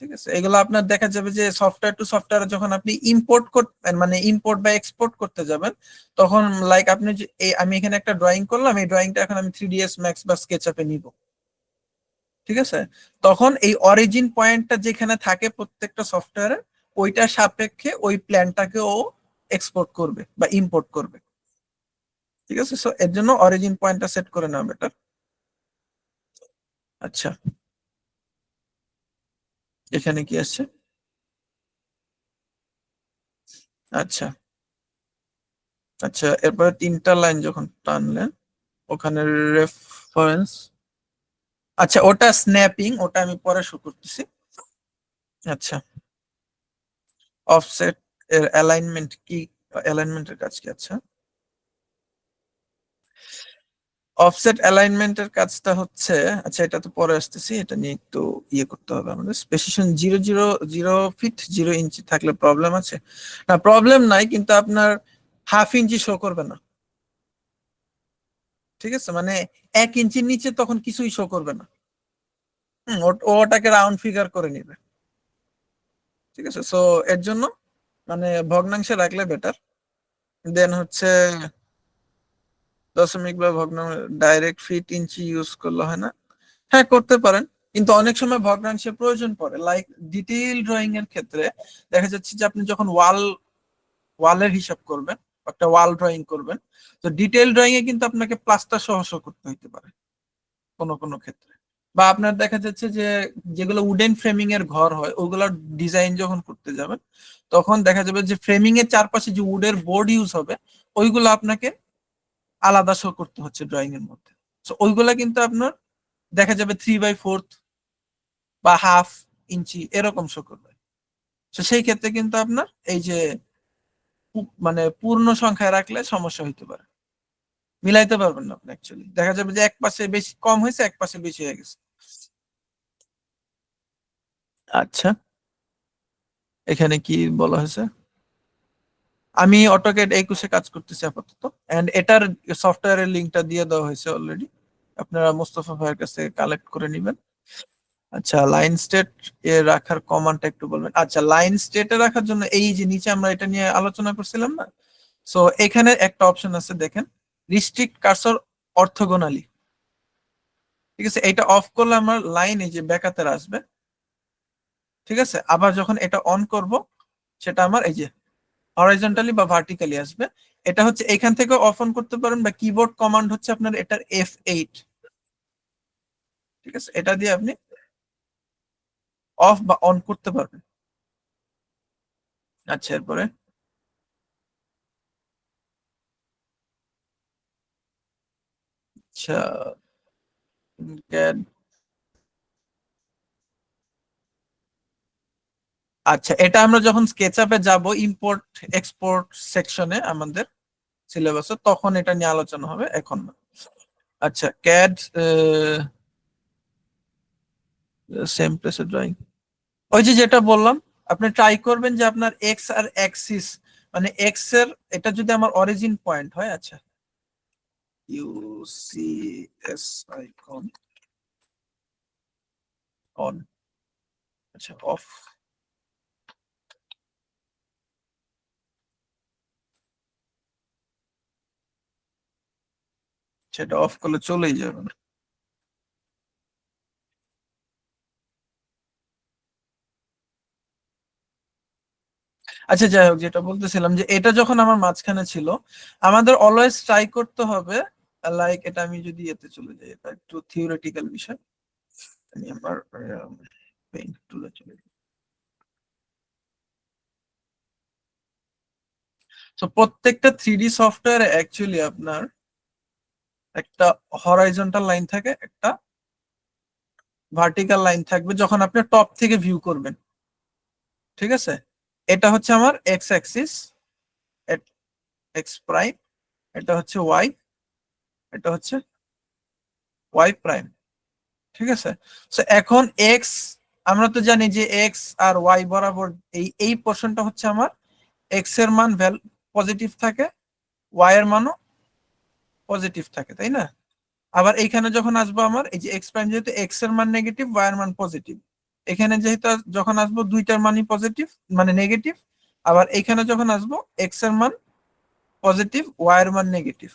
Speaker 1: ঠিক আছে, এগুলো আপনার দেখা যাবে যে সফটওয়্যার টু সফটওয়্যার যখন আপনি ইম্পোর্ট করতে, মানে ইম্পোর্ট বা এক্সপোর্ট করতে যাবেন, তখন লাইক আপনি যে আমি এখানে একটা ড্রয়িং করলাম, এই ড্রয়িংটা এখন আমি 3ds ম্যাক্স বা স্কেচআপে নিব। ঠিক আছে, তখন এই অরিজিন পয়েন্টটা যেখানে থাকে প্রত্যেকটা সফটওয়্যারে, ওইটার সাপেক্ষে ওই প্ল্যানটাকে ও এক্সপোর্ট করবে বা ইম্পোর্ট করবে। ঠিক আছে, সো এর জন্য অরিজিন পয়েন্টটা সেট করে নেওয়া বেটার। আচ্ছা, এখানে কি আসছে? আচ্ছা আচ্ছা, এরপরে 3টা লাইন যখন টানলেন ওখানে রেফারেন্স, আচ্ছা ওটা স্ন্যাপিং, ওটা আমি পরে শো করতেছি। আচ্ছা, অফসেট এর অ্যালাইনমেন্ট কি? অ্যালাইনমেন্টের কাজ কি? আচ্ছা, অফসেট অ্যালাইনমেন্টের কাজটা হচ্ছে, আচ্ছা এটা তো পরে আসতেছি, এটা নিয়ে একটু ইয়ে করতে হবে আমাদের। স্পেসিফিকেশন 0.0 ফিট 0 ইঞ্চি থাকলে প্রবলেম আছে? না, প্রবলেম নাই, কিন্তু আপনার 1/2 ইঞ্চি শো করবে না। ঠিক আছে, মানে 1 ইঞ্চির নিচে তখন কিছুই শো করবে না। ওটাকে রাউন্ড ফিগার করে নিবে। ঠিক আছে, সো এর জন্য মানে ভগ্নাংশে রাখলে বেটার। দেন হচ্ছে দশমিক বা ভগ্নাংশ, ডাইরেক্ট ফিট ইঞ্চি ইউজ করলে হয় না? হ্যাঁ করতে পারেন, কিন্তু অনেক সময় ভগ্নাংশের প্রয়োজন পড়ে, লাইক ডিটেইল ড্রয়িং এর ক্ষেত্রে দেখা যাচ্ছে যে আপনি যখন ওয়ালের হিসাব করবেন, একটা ওয়াল ড্রয়িং করবেন, তো ডিটেইল ড্রয়িং এ কিন্তু আপনাকে প্লাস্টার সহ show করতে হতে পারে কোনো কোনো ক্ষেত্রে। বা আপনার দেখা যাচ্ছে যে যেগুলো উডেন ফ্রেমিং এর ঘর হয় ওগুলোর ডিজাইন যখন করতে যাবেন, তখন দেখা যাবে যে ফ্রেমিং এর চারপাশে যে উডের বোর্ড ইউজ হবে ওইগুলো আপনাকে আলাদা শো করতে হচ্ছে ড্রয়িং এর মধ্যে। তো ওইগুলা কিন্তু আপনার দেখা যাবে 3/4 বা 1/2 ইঞ্চি এরকম শো করবে। তো সেই ক্ষেত্রে কিন্তু আপনার এই যে মানে পূর্ণ সংখ্যায় রাখলে সমস্যা হইতে পারে, মিলাইতে পারবেন না আপনি অ্যাকচুয়ালি, দেখা যাবে যে এক পাশে বেশি কম হয়েছে এক পাশে বেশি হয়ে গেছে। আচ্ছা, এখানে কি বলা হয়েছে? আমি অটোক্যাড 21-এ কাজ করতেছি আপাতত, এন্ড এটার সফটওয়্যারের লিঙ্কটা দিয়ে দেওয়া হয়েছে অলরেডি, আপনারা মোস্তফা ভাইয়ের কাছ থেকে কালেক্ট করে নেবেন। আচ্ছা, লাইন স্টেট এ রাখার কমান্ডটা একটু বলবেন? আচ্ছা, লাইন স্টেটে রাখার জন্য এই যে নিচে আমরা এটা নিয়ে আলোচনা করছিলাম না, সো এখানে একটা অপশন আছে দেখেন, রিস্ট্রিক্ট কার্সর অর্থোগোনালি। ঠিক আছে, এটা অফ করলে আমার লাইন এই যে ব্যাকাতে আসবে। ঠিক আছে, আবার যখন এটা অন করব সেটা আমার এই যে হরাইজন্টালি বা ভার্টিক্যালি আসবে। এটা হচ্ছে এখান থেকে অফ অন করতে পারেন, বা কিবোর্ড কমান্ড হচ্ছে আপনার এটার F8। ঠিক আছে, এটা দিয়ে আপনি অফ বা অন করতে পারবেন। আচ্ছা, এরপরে আচ্ছা, CAD, আচ্ছা এটা আমরা যখন স্কেচআপে যাব ইম্পোর্ট এক্সপোর্ট সেকশনে আমাদের, সিলেবাসে, তখন এটা নিয়ে আলোচনা হবে, এখন না। আচ্ছা, ক্যাড সেম প্লেসে ড্রয়িং, ওই যে যেটা বললাম, আপনি ট্রাই করবেন যে আপনার এক্স আর অ্যাক্সিস, মানে এক্স এর, এটা যদি আমার অরিজিন পয়েন্ট হয়, আচ্ছা, U C S icon on, আচ্ছা অফ, সেটা অফ করলে চলেই যাবে না। আচ্ছা যাই হোক, যেটা বলতেছিলাম যে এটা যখন আমার মাঝখানে ছিল, আমাদের অলওয়েজ ট্রাই করতে হবে, লাইক এটা আমি যদি এতে চলে যাই, এটা একটু থিওরিটিক্যাল বিষয়, আমি আমার পেইন্ট টুলে চলে যাই। তো প্রত্যেকটা 3D সফটওয়্যারে অ্যাকচুয়ালি আপনার একটা হরাইজন্টাল লাইন থাকে, একটা ভার্টিক্যাল লাইন থাকবে যখন আপনি টপ থেকে ভিউ করবেন, ঠিক আছে? এটা হচ্ছে আমার এক্স অ্যাক্সিস, এক্স প্রাইম, এটা হচ্ছে ওয়াই, এটা হচ্ছে ওয়াই প্রাইম, ঠিক আছে? তো এখন এক্স, আমরা তো জানি যে এক্স আর ওয়াই বরাবর এই এই পোর্শনটা হচ্ছে আমার, এক্স এর মান পজিটিভ থাকে, ওয়াই এর মানও পজিটিভ থাকে, তাই না? আবার এইখানে যখন আসবো আমার এই যে এক্স প্রাইম, যেহেতু এক্স এর মান নেগেটিভ, ওয়াই এর মান পজিটিভ, এখানে যেহেতু যখন আসবো দুইটার মানই পজিটিভ, মানে নেগেটিভ, আবার এখানে যখন আসবো এক্স এর মান পজিটিভ, ওয়াই এর মান নেগেটিভ।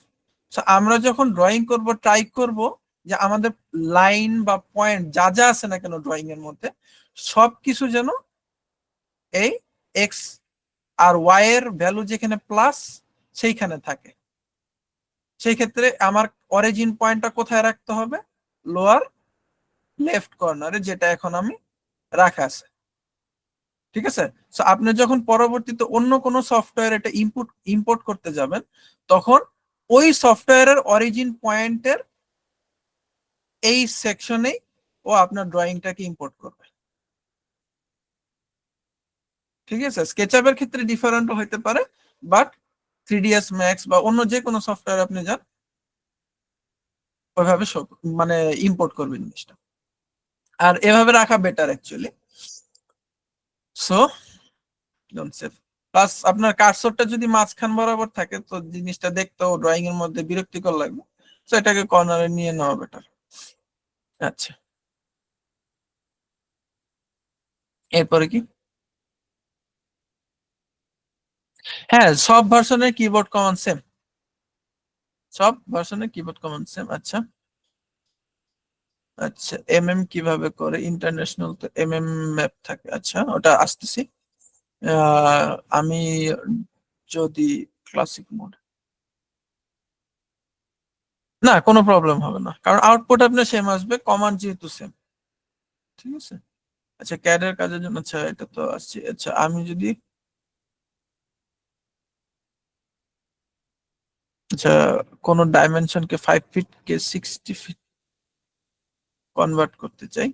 Speaker 1: তো আমরা যখন ড্রয়িং করব, ট্রাই করব যে আমাদের লাইন বা পয়েন্ট যা যা আছে না কেন ড্রয়িং এর মধ্যে, সবকিছু যেন এই এক্স আর ওয়াই এর ভ্যালু যেখানে প্লাস সেইখানে থাকে। সেই ক্ষেত্রে আমার অরিজিন পয়েন্টটা কোথায় রাখতে হবে? লোয়ার লেফট কর্নারে, যেটা এখন আমি রাখা আছে, ঠিক আছে? সো আপনি যখন পরবর্তীতে অন্য কোনো সফটওয়্যার এটা ইম্পোর্ট করতে যাবেন, তখন ওই সফটওয়্যারের অরিজিন পয়েন্টের এই সেকশনেই ও আপনার ড্রয়িংটাকে ইম্পোর্ট করবে, ঠিক আছে? স্কেচআপের ক্ষেত্রে ডিফারেন্ট হতে পারে, বাট 3ds ম্যাক্স বা অন্য যে কোনো সফটওয়্যার আপনি যান, ওইভাবে মানে ইম্পোর্ট করবেন জিনিসটা, আর এভাবে রাখা better actually. So don't save, plus আপনার কার্সরটা যদি মাঝখান বরাবর থাকে, তো জিনিসটা দেখতেও ড্রয়িং এর মধ্যে বিরক্তিকর লাগবে, তো এটাকে কর্নারে নিয়ে নেওয়া বেটার। আচ্ছা, এরপরে কি? হ্যাঁ, সব ভার্সনের কিবোর্ড কমান্ড সেম, সব ভার্সনের কিবোর্ড কমান্ড সেম। আচ্ছা, আচ্ছা কিভাবে করে? ইন্টারন্যাশনাল তো ম্যাপ থাকে, আচ্ছা ওটা আসতেছি। আমি যদি ক্লাসিক মোড, না কোনো প্রবলেম হবে না, কারণ আউটপুট আপনার সেম আসবে, কমান্ড যেহেতু সেম, ঠিক আছে? আচ্ছা, ক্যাডের কাজের জন্য, আচ্ছা এটা তো আসছে। আচ্ছা আমি যদি, আচ্ছা কোন ডাইমেনশনকে 5 ফিট কে 60 ফিট কনভার্ট করতে চাই,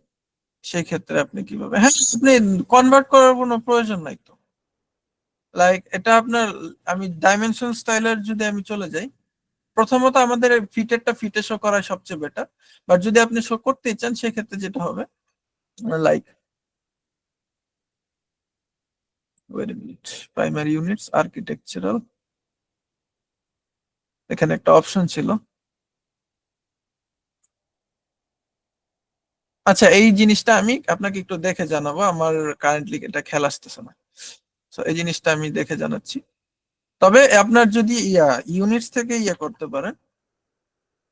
Speaker 1: সেই ক্ষেত্রে আপনি কিভাবে? হ্যাঁ, আপনি কনভার্ট করার কোনো প্রয়োজন নাই তো, লাইক এটা আপনার, আমি ডাইমেনশন স্টাইলের যদি আমি চলে যাই, প্রথমত আমাদের ফিটেরটা ফিটে শো করা সবচেয়ে বেটার, বাট যদি আপনি শো করতে চান সেক্ষেত্রে যেটা হবে, like wait a minute, primary units architectural, এখানে একটা অপশন ছিল। আচ্ছা, এই জিনিসটা আমি আপনাকে একটু দেখে জানাবো, আমার কারেন্টলি এটা খেয়াল আসতেছে না, তো এই জিনিসটা আমি দেখে জানাচ্ছি। তবে আপনার যদি ইউনিটস থেকে করতে পারেন,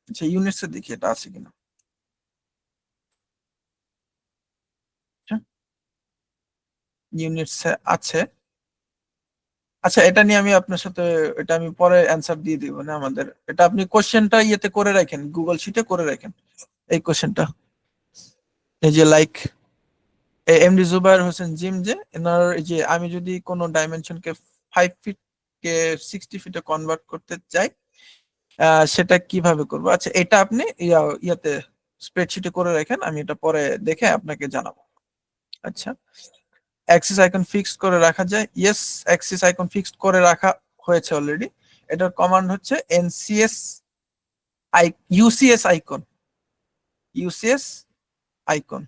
Speaker 1: আচ্ছা ইউনিটস এ দেখি এটা আছে কিনা। ইউনিটস আছে। আচ্ছা, এটা নিয়ে আমি আপনার সাথে, এটা আমি পরে অ্যান্সার দিয়ে দিব না, আমাদের এটা আপনি কোশ্চেনটা ইয়েতে করে রাখেন, গুগল শিটে করে রাখেন এই কোশ্চেনটা, এই যে লাইক এমডি জুবায়ের হোসেন জিম, যে এনার এই যে আমি যদি কোনো ডাইমেনশনকে 5 ফিট কে 60 ফিটে কনভার্ট করতে চাই, সেটা কিভাবে করবো? আচ্ছা এটা আপনি ইয়াতে স্প্রেডশিটে করে রাখেন, আমি এটা পরে দেখে আপনাকে জানাবো। আচ্ছা, অ্যাক্সিস আইকন ফিক্সড করে রাখা যায়, ইয়েস, অ্যাক্সিস আইকন ফিক্সড করে রাখা হয়েছে অলরেডি। এটার কমান্ড হচ্ছে এনসিএস ইউসিএস আইকন, ইউসিএস আইকন।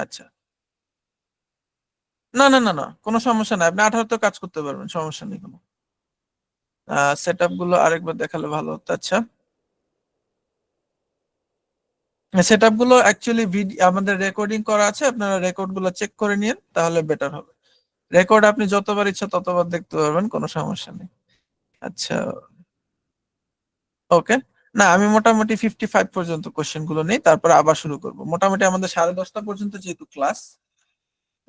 Speaker 1: আচ্ছা, না না না না, কোনো সমস্যা নাই, আপনি 18 তো কাজ করতে পারবেন, সমস্যা নেই কোনো। সেট আপ গুলো আরেকবার দেখালে ভালো হতো। আচ্ছা, সেট আপ গুলো অ্যাকচুয়ালি আমাদের রেকর্ডিং করা আছে, আপনারা রেকর্ড গুলো চেক করে নিন, তাহলে বেটার হবে। রেকর্ড আপনি যতবার ইচ্ছা ততবার দেখতে পারবেন, কোনো সমস্যা নেই। আচ্ছা, ওকে। না, আমি মোটামুটি 55 পর্যন্ত কোশ্চেন গুলো নেই, তারপর আবার শুরু করব। মোটামুটি আমাদের 10:30 পর্যন্ত যেহেতু ক্লাস,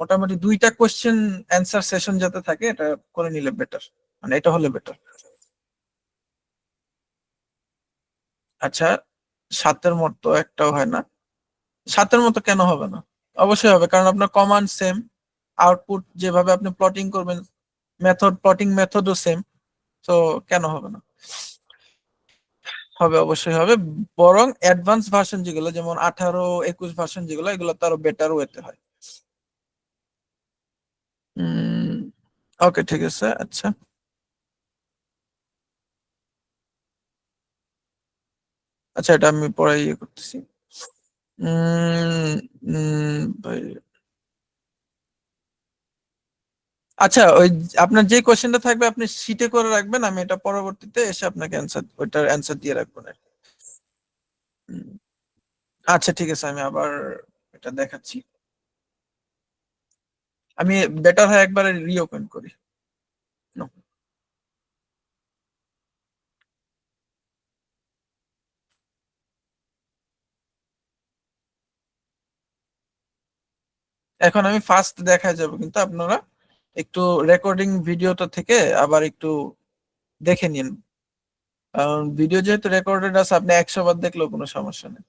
Speaker 1: মোটামুটি 2টা কোশ্চেন অ্যান্সার সেশন যাতে থাকে, এটা করে নিলে বেটার, মানে এটা হলে বেটার। আচ্ছা, 7-এর মতো একটাও হয় না। 7-এর মতো কেন হবে না? অবশ্যই হবে, কারণ আপনার কমান্ড সেম, আউটপুট যেভাবে আপনি প্লটিং করবেন, প্লটিং মেথডও সেম, তো কেন হবে না? হবে, অবশ্যই হবে। বরং অ্যাডভান্স ভার্সন যেগুলো, যেমন 18-21 ভার্সন যেগুলো, এগুলো তো আরো বেটার ওয়েতে হয়। ওকে, ঠিক আছে। আচ্ছা, আচ্ছা, এটা আমি পরে ইয়ে করতেছি। উম, ভাই, আচ্ছা, ওই আপনার যে কোশ্চেনটা থাকবে আপনি শিটে করে রাখবেন, আমি এটা পরবর্তীতে এসে আপনাকে ওইটার অ্যান্সার দিয়ে রাখবো না। উম, আচ্ছা, ঠিক আছে, আমি আবার এটা দেখাচ্ছি। আমি বেটার হয় একবারে রিওপেন করি। No, এখন আমি ফার্স্ট দেখা যাব, কিন্তু আপনারা একটু রেকর্ডিং ভিডিওটা থেকে আবার একটু দেখে নিন, কারণ ভিডিও যেহেতু রেকর্ডেড আছে, আপনি 100 বার দেখলেও কোনো সমস্যা নেই।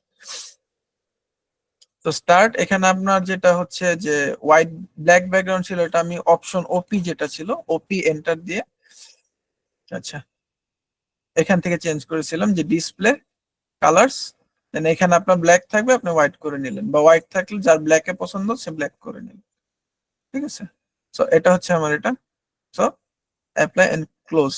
Speaker 1: তো স্টার্ট, এখানে আপনার যেটা হচ্ছে যে হোয়াইট ব্ল্যাক ব্যাকগ্রাউন্ড ছিল, এটা আমি অপশন ওপি যেটা ছিল, ওপি এন্টার দিয়ে, আচ্ছা, এখান থেকে চেঞ্জ করেছিলাম যে ডিসপ্লে কালার্স, দেন এখানে আপনার ব্ল্যাক থাকবে, আপনি হোয়াইট করে নিলেন, বা হোয়াইট থাকলে যার ব্ল্যাকে পছন্দ সে ব্ল্যাক করে নিলেন। ঠিক আছে, সো এটা হচ্ছে আমার এটা। So apply and close.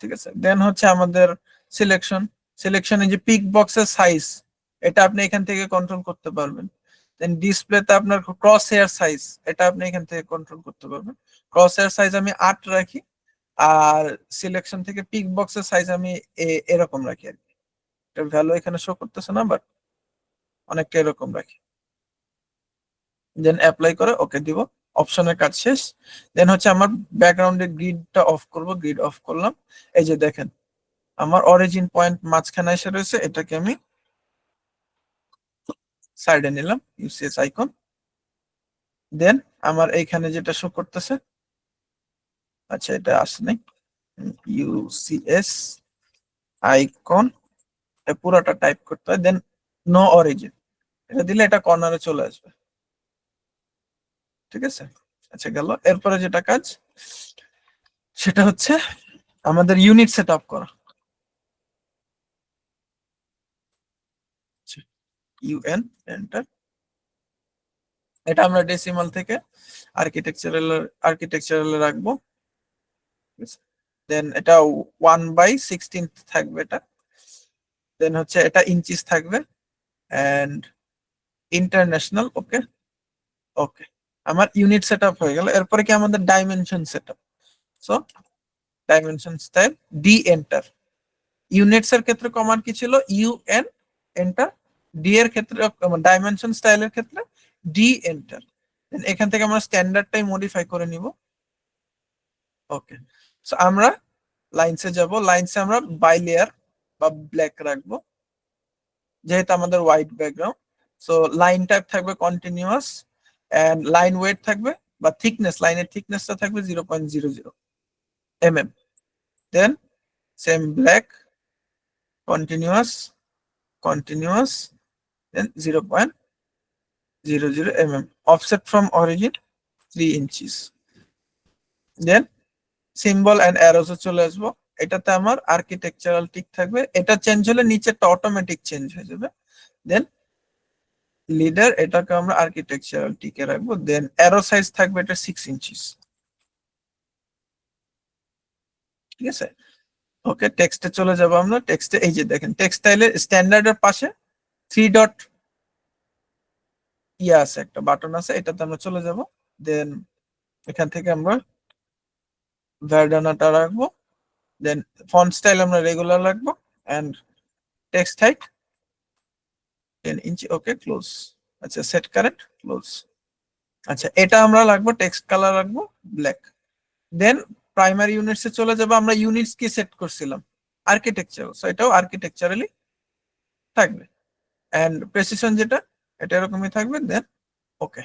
Speaker 1: ঠিক আছে, দেন হচ্ছে আমাদের সিলেকশন। সিলেকশনে যে পিক বক্সের সাইজ, এটা আপনি এখান থেকে কন্ট্রোল করতে পারবেন। দেন ডিসপ্লেতে আপনার ক্রস হেয়ার সাইজ, এটা আপনি এখান থেকে কন্ট্রোল করতে পারবেন। ক্রস হেয়ার সাইজ আমি 8 রাখি, আর সিলেকশন থেকে পিক বক্সের সাইজ আমি এরকম রাখি আর কি। এটার ভ্যালু এখানে শো করতেছে না, বাট অনেকটা এরকম রাখি। দেন অ্যাপ্লাই করে ওকে দিব, অপশনের কাজ শেষ। দেন হচ্ছে আমার ব্যাকগ্রাউন্ডের গ্রিডটা অফ করব, গ্রিড অফ করলাম। এই যে দেখেন, আমার অরিজিন পয়েন্ট মাঝখানে এসে রয়েছে, এটাকে আমি সাইডে নিলাম, ইউসিএস আইকন। দেন আমার এইখানে যেটা শো করতেছে, আচ্ছা এটা আসে নাই, ইউসিএস আইকন, পুরোটা টাইপ করতে হয়। দেন নো অরিজিন, এটা দিলে এটা কর্নারে চলে আসবে। ঠিক আছে, আচ্ছা গেল। এরপরে যেটা কাজ, সেটা হচ্ছে আমাদের ইউনিট সেট আপ করা। ইউএন এন্টার, এটা আমরা ডেসিমাল থেকে আর্কিটেকচারাল আর্কিটেকচারাল রাখবো। দেন এটা 1/16 থাকবে এটা। দেন হচ্ছে এটা ইঞ্চিস থাকবে, এন্ড ইন্টারন্যাশনাল। ওকে, ওকে, আমার ইউনিট সেট আপ হয়ে গেল। এরপরে কি আমাদের dimension set up. So dimension style, D enter. Units এর ক্ষেত্রে কমান্ড কি ছিল? UN enter. ডি এর ক্ষেত্রে, ডাইমেনশন স্টাইলের ক্ষেত্রে ডি এন্টার। এখান থেকে আমরা স্ট্যান্ডার্ডটাই মডিফাই করে নিব। ওকে, সো আমরা লাইনসে যাব, লাইনসে আমরা বাই লেয়ার বা ব্ল্যাক রাখবো, যেহেতু আমাদের white background. So line type থাকবে কন্টিনিউয়াস, এন্ড লাইন ওয়েট থাকবে বা থিকনেস, লাইনের থিকনেসটা থাকবে 0.00 mm। Then same black, continuous, continuous, then 0.00 mm। Offset from origin 3 inches. Then symbol and অ্যারোসে চলে আসবো। এটাতে আমার আর্কিটেকচারাল টিক থাকবে, এটা চেঞ্জ হলে নিচেরটা অটোমেটিক চেঞ্জ হয়ে যাবে। দেন লিডার, এটাকে আমরা আর্কিটেকচারাল টিকে রাখবো। দেন অ্যারো সাইজ থাকবে এটা 6 ইঞ্চিস। ঠিক আছে। ওকে, টেক্সটে চলে যাব আমরা। টেক্সটে এই যে দেখেন টেক্সটাইলের স্ট্যান্ডার্ডের পাশে 3 ডট ইয়ে আছে, একটা বাটন আছে, এটাতে আমরা চলে যাব। দেন এখান থেকে আমরা ভার্ডানাটা রাখবো। দেন ফন্ট স্টাইল আমরা রেগুলার রাখবো। And text height 10 inch. Okay, close. আচ্ছা, সেট কারেন্ট, ক্লোজ। আচ্ছা, এটা আমরা রাখবো, টেক্সট কালার রাখবো ব্ল্যাক। দেন প্রাইমারি ইউনিটসে চলে যাবো। আমরা ইউনিটস কি সেট করছিলাম? আর্কিটেকচার, সো এটাও আর্কিটেকচারালি থাকবে। এন্ড প্রেসিশন যেটা, এটা এরকমই থাকবে। দেন ওকে,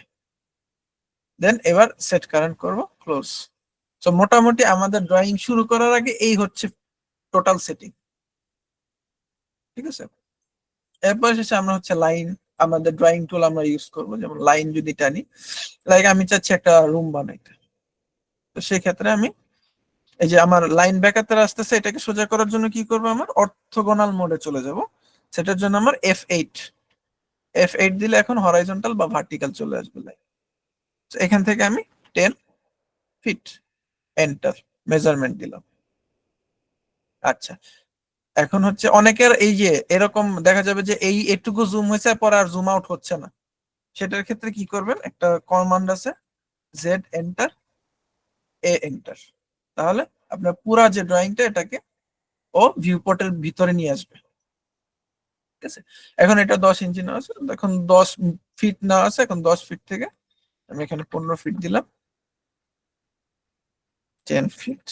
Speaker 1: দেন এবার সেট কারেন্ট করব, ক্লোজ। তো মোটামুটি আমাদের ড্রয়িং শুরু করার আগে এই হচ্ছে টোটাল সেটিং। ঠিক আছে। এরপর শেষে আমরা হচ্ছে লাইন, আমাদের ড্রয়িং টুল আমরা ইউজ করব। যেমন লাইন যদি টানি, লাইক আমি চাচ্ছি একটা রুম বানাইতে, তো সেই ক্ষেত্রে আমি এই যে আমার লাইন ব্যাকাতে আসতেছে, এটাকে সোজা করার জন্য কি করবো, আমার অর্থোগোনাল মোডে চলে যাব। সেটার জন্য আমার F8 দিলে এখন হরাইজন্টাল বা ভার্টিক্যাল চলে আসবে লাইন। এখান থেকে আমি 10 ফিট, এন্টার, মেজারমেন্ট দিলাম। আচ্ছা, এখন হচ্ছে অনেকের এই যে এরকম দেখা যাবে যে এই এটুকু জুম হয়েছে, পর আর জুম আউট হচ্ছে না। সেটার ক্ষেত্রে কি করবেন, একটা কমান্ড আছে, জেড এন্টার, এন্টার। তাহলে আপনার পুরা যে ড্রয়িংটা এটাকে ও ভিউপোর্টের ভিতরে নিয়ে আসবে। ঠিক আছে। এখন এটা 10 ইঞ্চি নেওয়া আছে, এখন 10 ফিট নেওয়া আছে। এখন 10 ফিট থেকে আমি এখানে 15 ফিট দিলাম, 10 ফিট।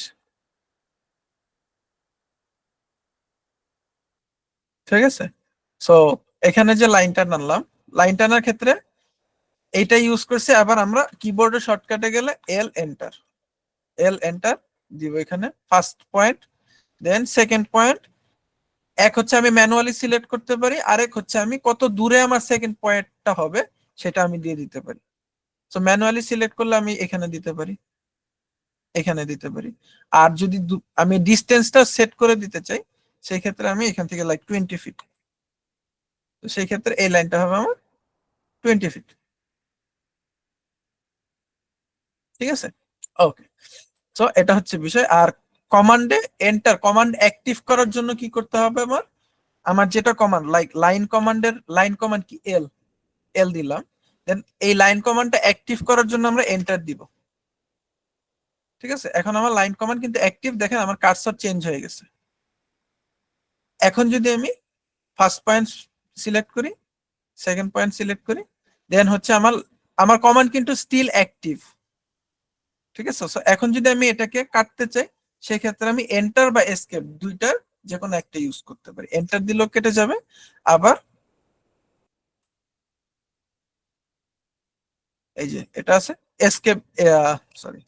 Speaker 1: ঠিক আছে। সো এখানে যে লাইনটা টানলাম, লাইন টানার ক্ষেত্রে এইটা ইউজ করছি। আবার আমরা কিবোর্ডের শর্টকাটে গেলে এল এন্টার দিব এখানে, first point. Then second point, এক হচ্ছে আমি ম্যানুয়ালি সিলেক্ট করতে পারি, আরেক হচ্ছে আমি কত দূরে আমার সেকেন্ড পয়েন্টটা হবে সেটা আমি দিয়ে দিতে পারি। তো ম্যানুয়ালি সিলেক্ট করলে আমি এখানে দিতে পারি, এখানে দিতে পারি। আর যদি আমি ডিস্টেন্সটা সেট করে দিতে চাই, সেই ক্ষেত্রে আমি এখান থেকে লাইক 20 ফিট, তো সেই ক্ষেত্রে এই লাইনটা হবে আমার 20 ফিট। ঠিক আছে। ওকে, তো এটা হচ্ছে বিষয়। আর কমান্ডে এন্টার, কমান্ড অ্যাক্টিভ করার জন্য কি করতে হবে আমার, আমার যেটা কমান্ড লাইক লাইন কমান্ডের লাইন কমান্ড কি, এল, দিলাম। দেন এই লাইন কমান্ডটা অ্যাক্টিভ করার জন্য আমরা এন্টার দিব। ঠিক আছে। এখন আমার লাইন কমান্ড কিন্তু অ্যাক্টিভ, দেখেন আমার কার্সর চেঞ্জ হয়ে গেছে। এখন যদি আমি ফার্স্ট পয়েন্ট সিলেক্ট করি, সেকেন্ড পয়েন্ট সিলেক্ট করি, দেন হচ্ছে আমার আমার কমান্ড কিন্তু স্টিল অ্যাক্টিভ। ঠিক আছে। সো এখন যদি আমি এটাকে কাটতে চাই, সেক্ষেত্রে আমি এন্টার বা এসকেপ দুইটার যে কোনো একটা ইউজ করতে পারি। এন্টার দিলেও কেটে যাবে, আবার এই যে এটা আছে এসকেপ, সরি,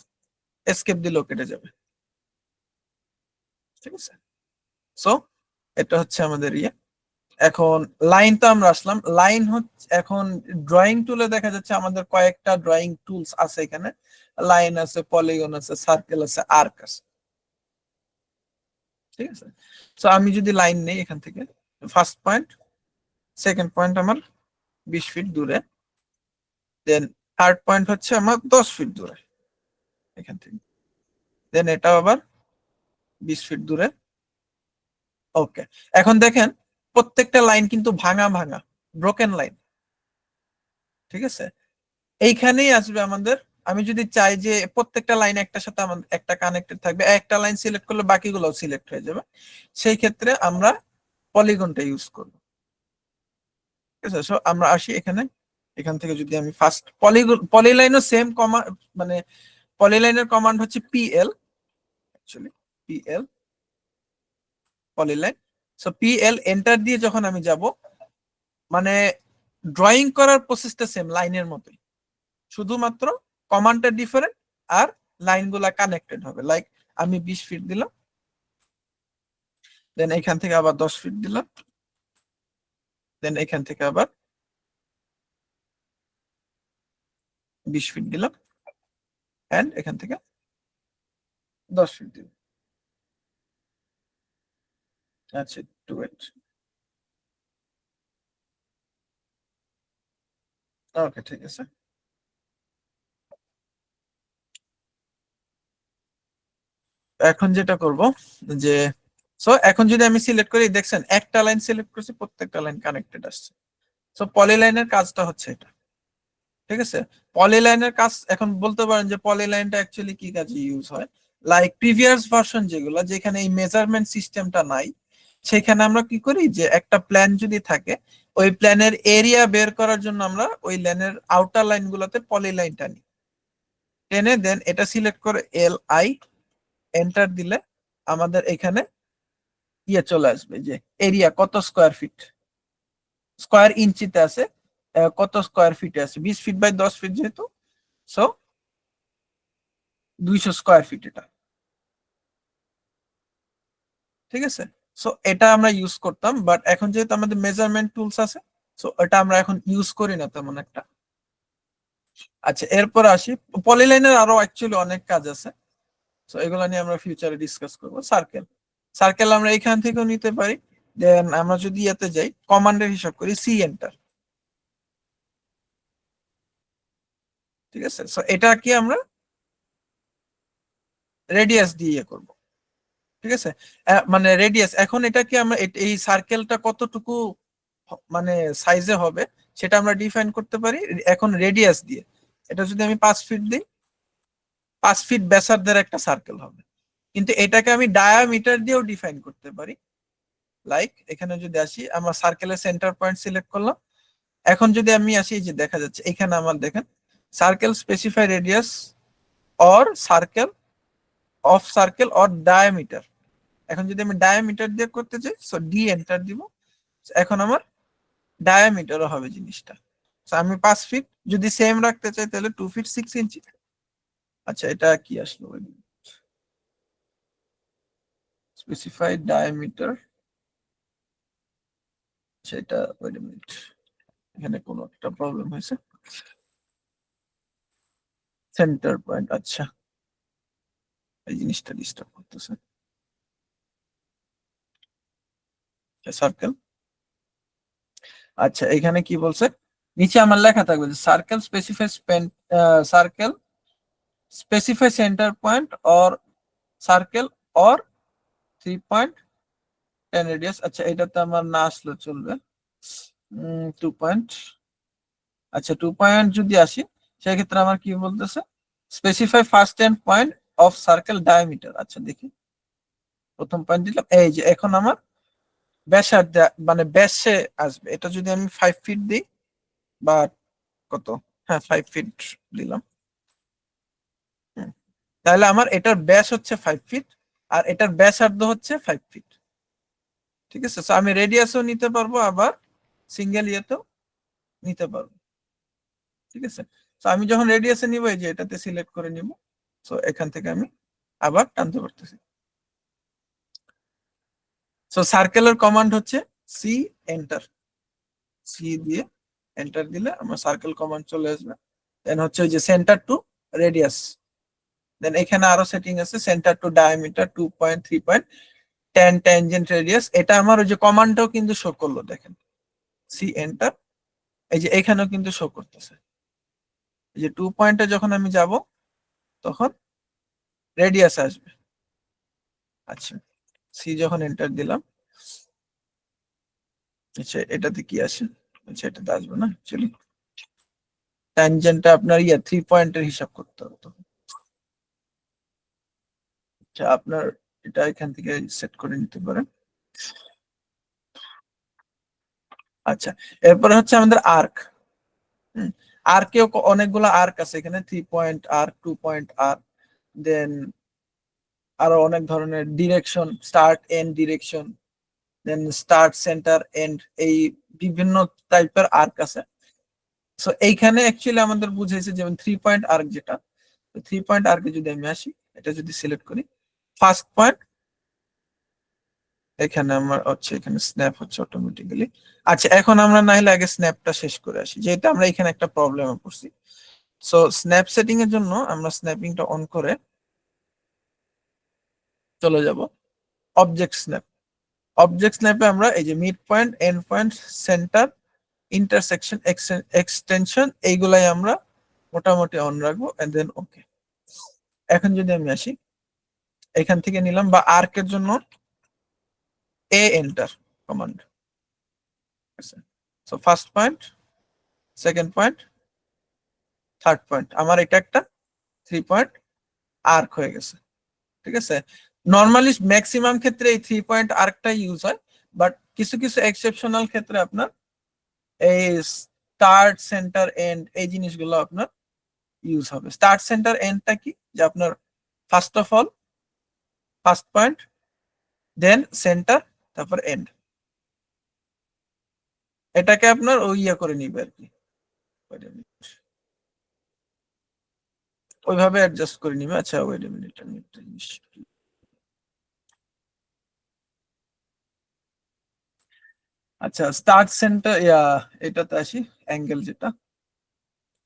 Speaker 1: এসকেপ দিলেও কেটে যাবে। ঠিক আছে। সো এটা হচ্ছে আমাদের ইয়ে। এখন লাইন তো আমরা আসলাম, লাইন হচ্ছে এখন ড্রয়িং টুলে দেখা যাচ্ছে আমাদের কয়েকটা ড্রয়িং টুলস আছে এখানে। লাইন আছে, পলিগন আছে, সার্কেল আছে, আর্ক আছে। ঠিক আছে। তো আমি যদি লাইন নেই এখান থেকে, ফার্স্ট পয়েন্ট, সেকেন্ড পয়েন্ট আমার 20 ফিট দূরে। দেন থার্ড পয়েন্ট হচ্ছে আমার 10 ফিট দূরে এখান থেকে। দেন এটাও আবার 20 ফিট দূরে। ওকে, এখন দেখেন প্রত্যেকটা লাইন কিন্তু ভাঙা ভাঙা, ব্রোকেন লাইন। ঠিক আছে। এইখানেই আসবে আমাদের, আমি যদি চাই যে প্রত্যেকটা লাইন একটার সাথে আমাদের একটা কানেক্টেড থাকবে, একটা লাইন সিলেক্ট করলে বাকিগুলোও সিলেক্ট হয়ে যাবে, সেই ক্ষেত্রে আমরা পলিগনটা ইউজ করব। ঠিক আছে। সো আমরা আসি এখানে, এখান থেকে যদি আমি ফার্স্ট পলিলাইনও সেম কমান্ড, মানে পলিলাইনের কমান্ড হচ্ছে PL, actually PL, polyline. So PL enter দিয়ে যখন আমি যাব, মানে ড্রয়িং করার প্রসেসটা সেম লাইনের মতোই, শুধুমাত্র কমান্ডটা ডিফারেন্ট আর লাইনগুলা কানেক্টেড হবে। লাইক আমি 20 ফিট দিলাম, দেন এখান থেকে আবার 10 ফিট দিলাম, দেন এখান থেকে আবার 20 ফিট দিলাম, এন্ড এখান থেকে 10 ফিট দিলাম। আচ্ছা, একটু ওয়েট। ওকে, ঠিক আছে। এখন যেটা করব যে, সো এখন যদি আমি সিলেক্ট করি, দেখছেন একটা লাইন সিলেক্ট করছি, প্রত্যেকটা লাইন কানেক্টেড আসছে। সো পলিলাইনের কাজটা হচ্ছে এটা। ঠিক আছে, পলিলাইনের কাজ এখন বলতে পারেন যে পলিলাইনটা অ্যাকচুয়ালি কি কাজে ইউজ হয়, লাইক প্রিভিয়াস ভার্সন যেগুলো, যেখানে এই মেজারমেন্ট সিস্টেমটা নাই, সেখানে আমরা কি করি যে একটা প্ল্যান যদি থাকে, ওই প্ল্যানের এরিয়া বের করার জন্য আমরা ওই লাইনের আউটার লাইন গুলোতে পলিলাইনটা নিই, টেনে দেন এটা সিলেক্ট করে LI এন্টার দিলে আমাদের এখানে ইয়ে চলে আসবে যে এরিয়া কত স্কোয়ার ফিট, স্কোয়ার ইঞ্চিতে আছে, কত স্কোয়ার ফিটে আছে, 20 ফিট বাই 10 ফিট যেহেতু, সো 200 স্কোয়ার ফিট এটা। ঠিক আছে, সো এটা আমরা ইউজ করতাম, বাট এখন যেহেতু আমাদের মেজারমেন্ট টুলস আছে, সো এটা আমরা এখন ইউজ করি না তেমন একটা। আচ্ছা, এরপর আসি, পলিলাইনের আরো অ্যাকচুয়ালি অনেক কাজ আছে, সো এগুলো নিয়ে আমরা ফিউচারে ডিসকাস করবো। সার্কেল, সার্কেল আমরা এখান থেকেও নিতে পারি। দেন আমরা যদি এতে যাই, কমান্ডের হিসাব করি সি এন্টার। ঠিক আছে, সো এটা কি আমরা রেডিয়াস দিয়ে করব। ঠিক আছে, মানে রেডিয়াস, এখন এটা কি আমরা এই সার্কেলটা কতটুকু মানে সাইজে হবে সেটা আমরা ডিফাইন করতে পারি এখন রেডিয়াস দিয়ে। এটা যদি আমি 5 ফিট দিই, 5 ফিট ব্যাসার্ধের একটা সার্কেল হবে, কিন্তু এটাকে আমি ডায়ামিটার দিয়েও ডিফাইন করতে পারি। লাইক এখানে যদি আসি, আমার সার্কেলের সেন্টার পয়েন্ট সিলেক্ট করলাম, এখন যদি আমি আসি, যে দেখা যাচ্ছে এখানে আমার দেখেন circle specify radius or circle of circle or diameter. এখন যদি আমি ডায়ামিটার দিয়ে করতে চাই, সো ডি এন্টার দিব, এখন আমার ডায়ামিটারও হবে জিনিসটা। আমি 5 ফিট যদি সেম রাখতে চাই তাহলে 2 ফিট 6 ইঞ্চি। আচ্ছা, এটা কি আসলো, স্পেসিফাইড ডায়ামিটার, সেটা ওয়েট মিনিট, এখানে কোনো একটা প্রবলেম হয়েছে। সেন্টার পয়েন্ট, আচ্ছা এই জিনিসটা ডিস্টার্ব করতেছে। সার্কেল, আচ্ছা এখানে কি বলছে, নিচে আমার লেখা থাকবে যে circle specify circle specify centre point or circle or 3.10 radius. আচ্ছা, এটাতে আমার না আসলে চলবে। 2 পয়েন্ট, আচ্ছা 2 পয়েন্ট যদি আসি, সেক্ষেত্রে আমার কি বলতেছে, specify first 10 point of circle diameter. আচ্ছা দেখি, প্রথম পয়েন্ট দিলাম, এই যে এখন আমার ব্যাসার্ধে মানে ব্যাসে আসবে। এটা যদি আমি 5 ফিট দিই বা কত, হ্যাঁ 5 ফিট দিলাম, হুম, তাহলে আমার এটার ব্যাস হচ্ছে 5 ফিট, আর এটার ব্যাসার্ধ হচ্ছে 5 ফিট। ঠিক আছে, তো আমি রেডিয়াসও নিতে পারবো, আবার সিঙ্গেল ইয়েতেও নিতে পারবো। ঠিক আছে, তো আমি যখন রেডিয়াসে নিব, এই যে এটাতে সিলেক্ট করে নিব, তো এখান থেকে আমি আবার টানতে পারতেছি। সো সার্কেলের কমান্ড হচ্ছে সি এন্টার, সি দিয়ে এন্টার দিলে আমার সার্কেল কমান্ড চলে আসবে। দেন হচ্ছে ওই যে সেন্টার টু রেডিয়াস, দেন এখানে আরো সেটিং আছে, centre to diameter 2.3.10 tangent radius. এটা আমার ওই যে কমান্ডটাও কিন্তু শো করলো, দেখেন সি এন্টার, এই যে এখানেও কিন্তু শো করতেছে। এই যে 2 পয়েন্টে যখন আমি যাব, তখন রেডিয়াস আসবে। আচ্ছা, সি যখন এন্টার দিলাম, আচ্ছা এটাতে কি আসে, আচ্ছা এটাতে আসবে না অ্যাকচুয়ালি, ট্যানজেন্টটা আপনার 3 পয়েন্টের হিসাব করতে হতো। আচ্ছা, আপনার এটা এখান থেকে সেট করে নিতে পারেন। আচ্ছা, এরপরে হচ্ছে আমাদের আর্ক। আর্কেও অনেকগুলো আর্ক আছে এখানে, 3 point arc, 2 point arc, then আরো অনেক ধরনের direction, start end direction, then start centre end, এই বিভিন্ন টাইপের আর্ক আছে। সো এইখানে অ্যাকচুয়ালি আমাদের বুঝাইছে, যেমন 3 পয়েন্ট আর্ক যেটা, 3 পয়েন্ট আর্কে যদি আমি আসি, এটা যদি সিলেক্ট করি, ফার্স্ট পয়েন্ট, এখানে আমার হচ্ছে, এখানে স্ন্যাপ হচ্ছে অটোমেটিক্যালি। আচ্ছা, এখন আমরা না হলে আগে স্ন্যাপটা শেষ করে আসি, যেহেতু আমরা এখানে একটা প্রবলেমে পড়ছি। সো স্ন্যাপ সেটিং এর জন্য আমরা স্ন্যাপিংটা অন করে চলে যাব অবজেক্ট স্ন্যাপ। অবজেক্ট স্ন্যাপে আমরা এই যে mid point, end point, centre, intersection, extension, এইগুলাই আমরা মোটামুটি অন রাখবো, এন্ড দেন ওকে। এখন যদি আমি আসি, এখান থেকে নিলাম, বা আর্কের জন্য এ enter command. So first point, second point, third point, আমার এটা একটা 3 পয়েন্ট আর্ক হয়ে গেছে। ঠিক আছে, নর্মালি ম্যাক্সিমাম ক্ষেত্রে এই 3 পয়েন্ট আর্কটা ইউজ হয়, বাট কিছু কিছু এক্সেপশনাল ক্ষেত্রে আপনার এই স্টার্ট সেন্টার এন্ড এই জিনিসগুলো আপনার ইউজ হবে। স্টার্ট সেন্টার এন্ডটা কি, যে আপনার first of all first point, then centre, তারপর এন্ড, এটাকে আপনার ওই ইয়ে করে নিবে আর কি, ওইভাবে অ্যাডজাস্ট করে নিবে। আচ্ছা ওয়েট এ মিনিট, আমি একটা জিনিস, আচ্ছা স্টার্ট সেন্টার এটাতে আসি, অ্যাঙ্গেল যেটা।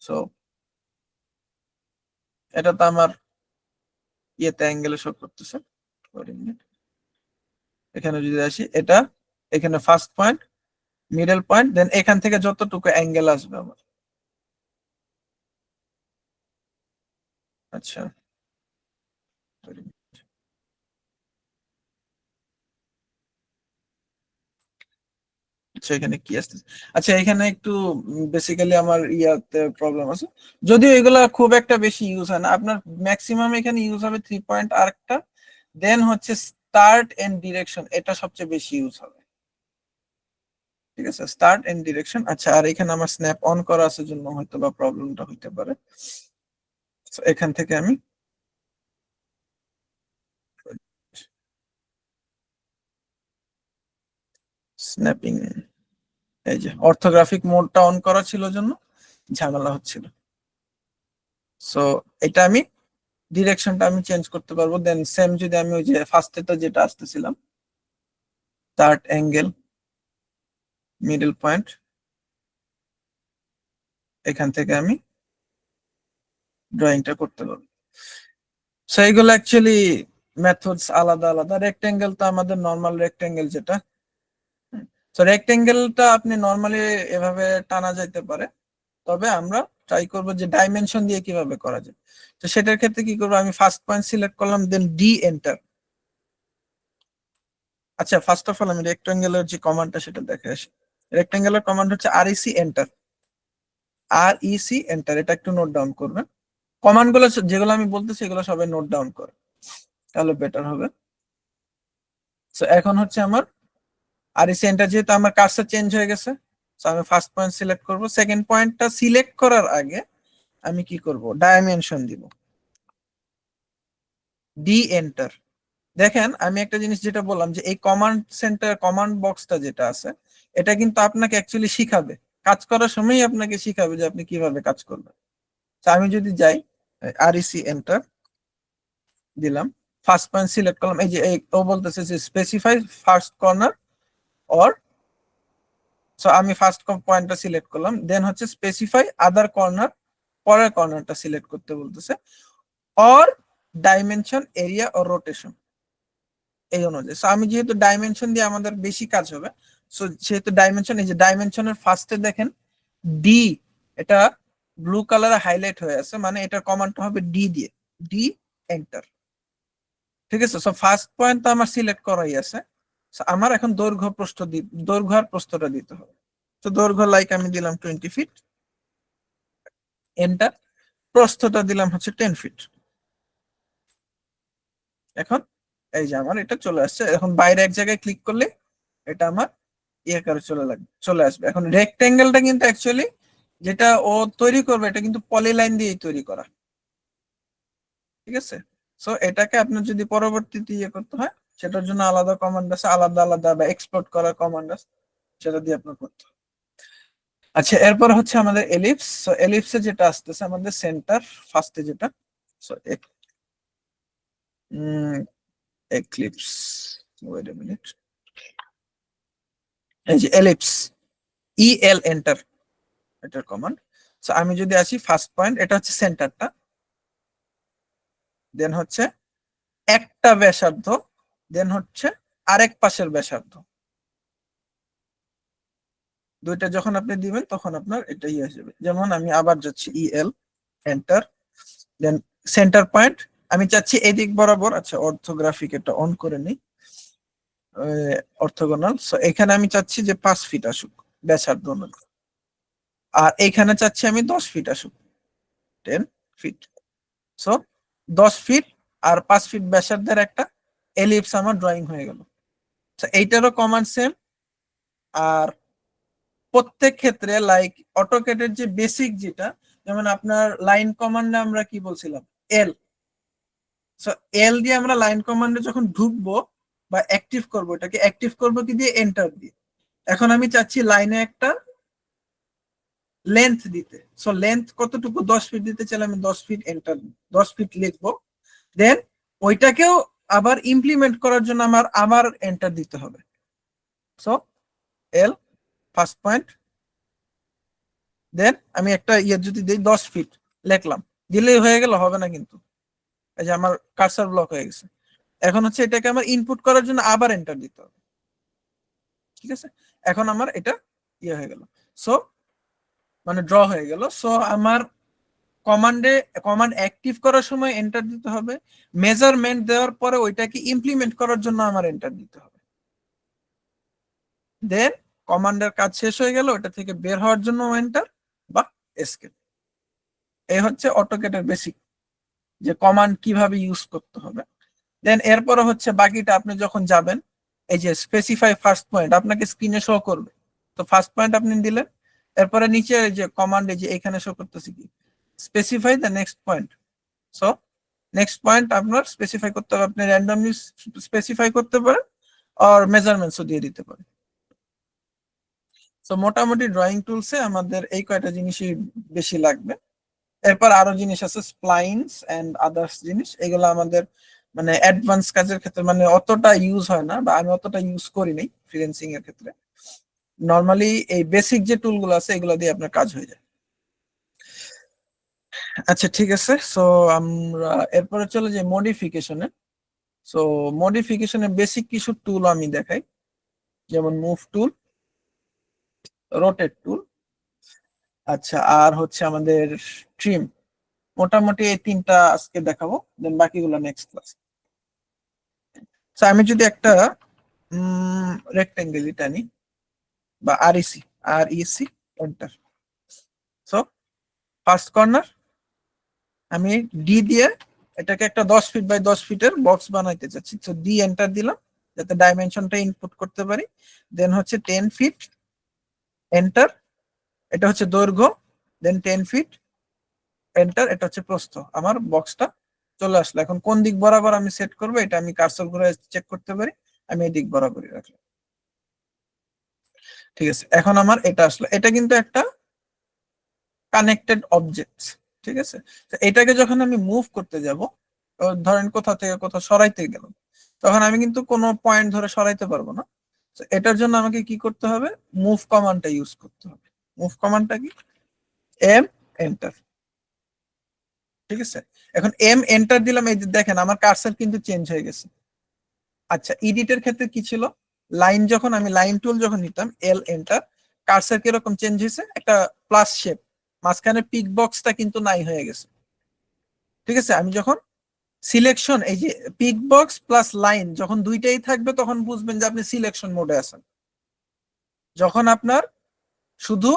Speaker 1: সো এটা তো আমার ইয়েতে অ্যাঙ্গেলে শো করতেছে। Wait a minute, এখানে যদি আসি, এটা এখানে ফার্স্ট পয়েন্ট, মিডল পয়েন্ট, দেন এখান থেকে যতটুকু অ্যাঙ্গেল আসবে আমার। আচ্ছা wait a minute, আচ্ছা এখানে কি আসতেছে, আচ্ছা এখানে একটু বেসিক্যালি আমার ইয়াতে প্রবলেম আছে, যদিও এগুলা খুব একটা বেশি ইউজ হয় না আপনার, ম্যাক্সিমাম এখানে ইউজ হবে 3 পয়েন্ট আর্কটা, দেন হচ্ছে স্টার্ট এন্ড ডিরেকশন, এটা সবচেয়ে বেশি ইউজ হবে। ঠিক আছে, স্টার্ট এন্ড ডিরেকশন। আচ্ছা আর এখানে আমার স্ন্যাপ অন করা আছে জন্য হয়তো বা প্রবলেমটা হইতে পারে। So, এখান থেকে আমি স্ন্যাপিং, এই যে অর্থোগ্রাফিক মোডটা অন করা ছিল জন্য ঝামেলা হচ্ছিল। সো এটা আমি ডিরেকশনটা আমি চেঞ্জ করতে পারবো। দেন সেম যদি আমি ওই যে ফার্স্টেটা যেটা আসতেছিলাম, স্টার্ট অ্যাঙ্গেল, মিডল পয়েন্ট, এখান থেকে আমি ড্রয়িংটা করতে পারবো। সো এইগুলো অ্যাকচুয়ালি মেথডস আলাদা আলাদা। রেক্টেঙ্গেল তো আমাদের নর্মাল রেক্টেঙ্গেল যেটা, তো রেক্টেঙ্গেলটা আপনি নর্মালি এভাবে টানা যাইতে পারে, তবে আমরা ট্রাই করবো যে ডাইমেনশন দিয়ে কিভাবে করা যায়। তো সেটার ক্ষেত্রে কি করবো, আমি ফার্স্ট পয়েন্ট সিলেক্ট করলাম, দেন ডি এন্টার। আচ্ছা ফার্স্ট অফ অল আমি রেক্টেঙ্গেলের যে কমান্ডটা সেটা দেখে আসি। রেক্টেঙ্গেলের কমান্ড হচ্ছে আরইসি এন্টার, আরইসি এন্টার, এটা একটু নোট ডাউন করবেন। কমান্ড গুলো যেগুলো আমি বলতেছি এগুলো সবাই নোট ডাউন করে, তাহলে বেটার হবে। তো এখন হচ্ছে আমার আরইসি এন্টার, যেহেতু আমার কার্সর চেঞ্জ হয়ে গেছে, তো আমি ফার্স্ট পয়েন্ট সিলেক্ট করব। সেকেন্ড পয়েন্টটা সিলেক্ট করার আগে আমি কি করব, ডাইমেনশন দিব, ডি এন্টার। দেখেন আমি একটা জিনিস যেটা বললাম, যে এই কমান্ড সেন্টার কমান্ড বক্সটা যেটা আছে, এটা কিন্তু আপনাকে অ্যাকচুয়ালি শিখাবে, কাজ করার সময়ই আপনাকে শিখাবে যে আপনি কিভাবে কাজ করবেন। তো আমি যদি যাই, আরইসি এন্টার দিলাম, ফার্স্ট পয়েন্ট সিলেক্ট করলাম, এই যে ও বলতেছে যে specify first corner or, so আমি ফার্স্ট পয়েন্টটা সিলেক্ট করলাম, দেন হচ্ছে স্পেসিফাই আদার কর্নার, পরের কর্নারটা সিলেক্ট করতে বলতেছে, অর ডাইমেনশন, এরিয়া ও রোটেশন, এই অনুযায়ী। সো আমি যেহেতু ডাইমেনশন দিয়ে আমাদের বেশি কাজ হবে, সো যেহেতু ডাইমেনশন, এই যে ডাইমেনশনের ফার্স্টে দেখেন ডি, এটা ব্লু কালারে হাইলাইট হয়ে আছে, মানে এটার কমান্ডটা হবে ডি দিয়ে, ডি এন্টার। ঠিক আছে, সো ফার্স্ট পয়েন্ট তো আমার সিলেক্ট করাই আছে। So, আমার এখন দৈর্ঘ্য প্রস্থ দৈর্ঘ্য আর প্রস্থটা দিতে হবে। তো দৈর্ঘ্য লাইক আমি দিলাম 20 ফিট, এন্টার। প্রস্থটা দিলাম হচ্ছে 10 ফিট। এখন এই যে আমার এটা চলে আসছে, এখন বাইরে এক জায়গায় ক্লিক করলে এটা আমার ইয়ে করে চলে আসবে। এখন রেক্টেঙ্গেলটা কিন্তু অ্যাকচুয়ালি যেটা ও তৈরি করবে, এটা কিন্তু পলিলাইন দিয়েই তৈরি করা। ঠিক আছে, সো এটাকে আপনার যদি পরবর্তীতে ইয়ে করতে হয়, সেটার জন্য আলাদা কমান্ড আছে, আলাদা আলাদা, বা এক্সপোর্ট করার কমান্ড আছে, সেটা দিয়ে আপনার করতে হবে। আচ্ছা এরপর হচ্ছে আমাদের এলিপস। সো এলিপসে যেটা আসতেছে আমাদের সেন্টার ফার্স্টে যেটা, so eclipse, wait a minute, এই যে এলিপস, ইএল এন্টার, এটার কমান্ড। সো আমি যদি আসি ফার্স্ট পয়েন্ট, এটা হচ্ছে সেন্টারটা, দেন হচ্ছে একটা ব্যাসার্ধ, দেন হচ্ছে আরেক পাশের ব্যাসার্ধ, দুইটা যখন আপনি দিবেন তখন আপনার এটাই আসবে। যেমন আমি আবার যাচ্ছি ইএল এন্টার, দেন সেন্টার পয়েন্ট, আমি চাচ্ছি এদিক বরাবর, আচ্ছা অর্থোগ্রাফিক এটা অন করে নিই, অর্থোগোনাল। সো এখানে আমি চাচ্ছি যে 5 ফিট আসুক ব্যাসার্ধ অনুযায়ী, আর এইখানে চাচ্ছি আমি 10 ফিট আসুক, 10 ফিট। সো 10 ফিট আর 5 ফিট ব্যাসার্ধের একটা এলিপস আমার ড্রয়িং হয়ে গেল। এইটারও কমান্ড সেম। আর প্রত্যেক ক্ষেত্রে লাইক অটোক্যাডের যে বেসিক যেটা, যেমন আপনার লাইন কমান্ডে আমরা কি বলছিলাম, এল। সো এল দিয়ে আমরা লাইন কমান্ডে যখন ঢুকবো বা অ্যাক্টিভ করবো, এটাকে অ্যাক্টিভ করবো কি দিয়ে, এন্টার দিয়ে। এখন আমি চাচ্ছি লাইনে একটা লেন্থ দিতে। সো লেন্থ কতটুকু, 10 ফিট দিতে চাইলে আমি 10 ফিট, এন্টার 10 ফিট লিখবো। দেন ওইটাকেও আবার ইমপ্লিমেন্ট করার জন্য আমার আবার এন্টার দিতে হবে। সো এল ফার্স্ট পয়েন্ট, দেন আমি একটা ইয়ে যদি দিই 10 ফিট লিখলাম, দিলেই হয়ে গেল, হবে না কিন্তু, এই যে আমার কার্সার ব্লক হয়ে গেছে। এখন হচ্ছে এটাকে আমার ইনপুট করার জন্য আবার এন্টার দিতে হবে। ঠিক আছে, এখন আমার এটা ইয়ে হয়ে গেল, সো মানে ড্র হয়ে গেল। সো আমার কমান্ড অ্যাক্টিভ করার সময় এন্টার দিতে হবে, মেজারমেন্ট দেওয়ার পরে ওইটাকে ইমপ্লিমেন্ট করার জন্য আমার এন্টার দিতে হবে। দেন কমান্ডের কাজ শেষ হয়ে গেল, ওটা থেকে বের হওয়ার জন্য এন্টার বা এসকেপ। এই হচ্ছে অটোক্যাডের বেসিক, যে কমান্ড কিভাবে ইউজ করতে হবে। দেন এরপরে হচ্ছে বাকিটা আপনি যখন যাবেন, এই যে স্পেসিফাই ফার্স্ট পয়েন্ট আপনাকে স্ক্রিনে শো করবে। তো ফার্স্ট পয়েন্ট আপনি দিলেন, এরপরে নিচে এই যে কমান্ড, এই যে এখানে শো করতেছে কি, specify the next point. So next point আপনার স্পেসিফাই করতে হবে, আপনি র্যান্ডমলি স্পেসিফাই করতে পারেন আর মেজারমেন্টসও দিয়ে দিতে পারেন। তো মোটামুটি ড্রয়িং টুলসে আমাদের এই কয়টা জিনিসই বেশি লাগবে। এরপর আরো জিনিস আছে, স্প্লাইনস এন্ড আদার্স জিনিস, এগুলো আমাদের মানে অ্যাডভান্স কাজের ক্ষেত্রে মানে অতটা ইউজ হয় না, বা আমি অতটা ইউজ করি নাই ফ্রিল্যান্সিং এর ক্ষেত্রে। নর্মালি এই বেসিক যে টুলগুলো আছে এগুলো দিয়ে আপনার কাজ হয়ে যায়। আচ্ছা ঠিক আছে, সো আমরা এরপরে চলে যাই মডিফিকেশনে। সো মডিফিকেশনের বেসিক কিছু টুল আমি দেখাই, যেমন মুভ টুল, রোটেট টুল, আচ্ছা আর হচ্ছে আমাদের ট্রিম। মোটামুটি এই তিনটা আজকে দেখাবো, দেন বাকিগুলো নেক্সট ক্লাস। আমি যদি একটা রেক্টেঙ্গেল টানি বা REC, R EC enter. So first corner আমি ডি দিয়ে এটাকে একটা 10 ফিট বাই 10 ফিটের বক্স বানাইতে চাচ্ছি। তো ডি এন্টার দিলাম যাতে ডাইমেনশনটা ইনপুট করতে পারি। দেন হচ্ছে 10 ফিট এন্টার, এটা হচ্ছে দৈর্ঘ্য। দেন 10 ফিট এন্টার, এটা হচ্ছে প্রস্থ। আমার বক্সটা চলে আসলো। এখন কোন দিক বরাবর আমি সেট করবো এটা আমি কার্সর ঘুরে চেক করতে পারি, আমি এই দিক বরাবরই রাখলাম। ঠিক আছে, এখন আমার এটা আসলো, এটা কিন্তু একটা কানেক্টেড অবজেক্ট। ঠিক আছে, তো এটাকে যখন আমি মুভ করতে যাব, ধরেন কোথা থেকে কোথাও সরাইতে গেলাম, তখন আমি কিন্তু কোনো পয়েন্ট ধরে সরাইতে পারবো না। তো এটার জন্য আমাকে কি করতে হবে, মুভ কমান্ডটা ইউজ করতে হবে। মুভ কমান্ডটা কি, এম এন্টার। ঠিক আছে, এখন এম এন্টার দিলাম, এই যে দেখেন আমার কার্সর কিন্তু চেঞ্জ হয়ে গেছে। আচ্ছা এডিটের ক্ষেত্রে কি ছিল, লাইন যখন আমি লাইন টুল যখন নিতাম, এল এন্টার, কার্সর কিরকম চেঞ্জ হয়েছে, একটা প্লাস শেপ, মাঝখানে পিক বক্সটা কিন্তু নাই হয়ে গেছে। ঠিক আছে, আমি যখন সিলেকশন, এই যে পিক বক্স প্লাস লাইন যখন দুইটাই থাকবে তখন বুঝবেন যে আপনি সিলেকশন মোডে আছেন। যখন আপনার শুধু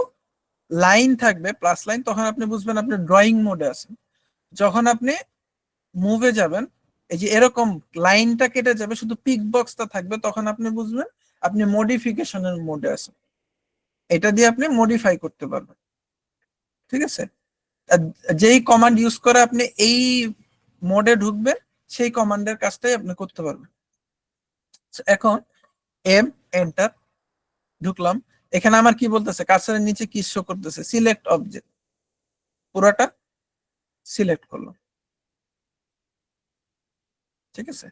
Speaker 1: লাইন থাকবে প্লাস লাইন, তখন আপনি বুঝবেন আপনি ড্রয়িং মোডে আছেন। যখন আপনি মুভে যাবেন, এই যে এরকম লাইনটা কেটে যাবে, শুধু পিক বক্সটা থাকবে, তখন আপনি বুঝবেন আপনি মডিফিকেশনের মোডে আছেন। এটা দিয়ে আপনি মডিফাই করতে পারবেন। ঠিক আছে, আর যেই কমান্ড ইউজ করে আপনি এই মোডে ঢুকবেন, সেই কমান্ডের কাজটাই আপনি করতে পারবেন। এখন এম এন্টার, ঢুকলাম। এখানে আমার কি বলতেছে, কার্সারের নিচে কি শো করতেছে, সিলেক্ট অবজেক্ট, পুরোটা সিলেক্ট করলাম। ঠিক আছে,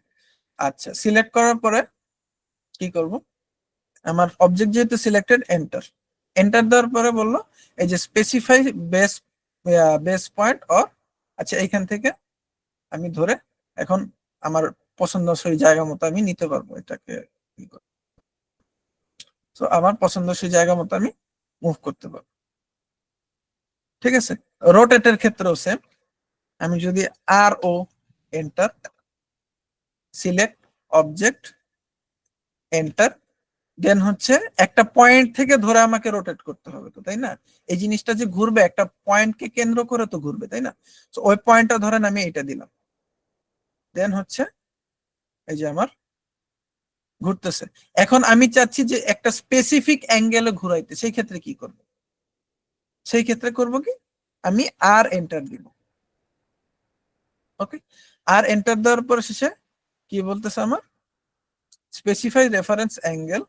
Speaker 1: আচ্ছা সিলেক্ট করার পরে কি করব, আমার অবজেক্ট যেহেতু সিলেক্টেড, এন্টার। এন্টার দেওয়ার পরে বললো এই যে specify base base point or, আচ্ছা এইখান থেকে আমি ধরে এখন আমার পছন্দসই জায়গা মতো আমি নিতে পারবো এটাকে। তো আমার পছন্দসই জায়গা মতো আমি মুভ করতে পারবো। ঠিক আছে, রোটেটের ক্ষেত্রেও সেম, আমি যদি আর ও এন্টার, সিলেক্ট অবজেক্ট, এন্টার, দেন হচ্ছে একটা পয়েন্ট থেকে ধরে আমাকে রোটেট করতে হবে তো, তাই না? এই জিনিসটা যে ঘুরবে একটা পয়েন্টকে কেন্দ্র করে তো ঘুরবে, তাই না? তো ওই পয়েন্টটা ধরেন আমি এটা দিলাম, দেন হচ্ছে এই যে আমার ঘুরতেছে। এখন আমি চাচ্ছি যে একটা স্পেসিফিক অ্যাঙ্গেলে ঘুরাইতে, সেই ক্ষেত্রে কি করব? সেই ক্ষেত্রে করব কি, আমি আর এন্টার দিব। ওকে, আর এন্টার দেওয়ার পর শেষে কি বলতেছে আমার, স্পেসিফাই রেফারেন্স অ্যাঙ্গেল।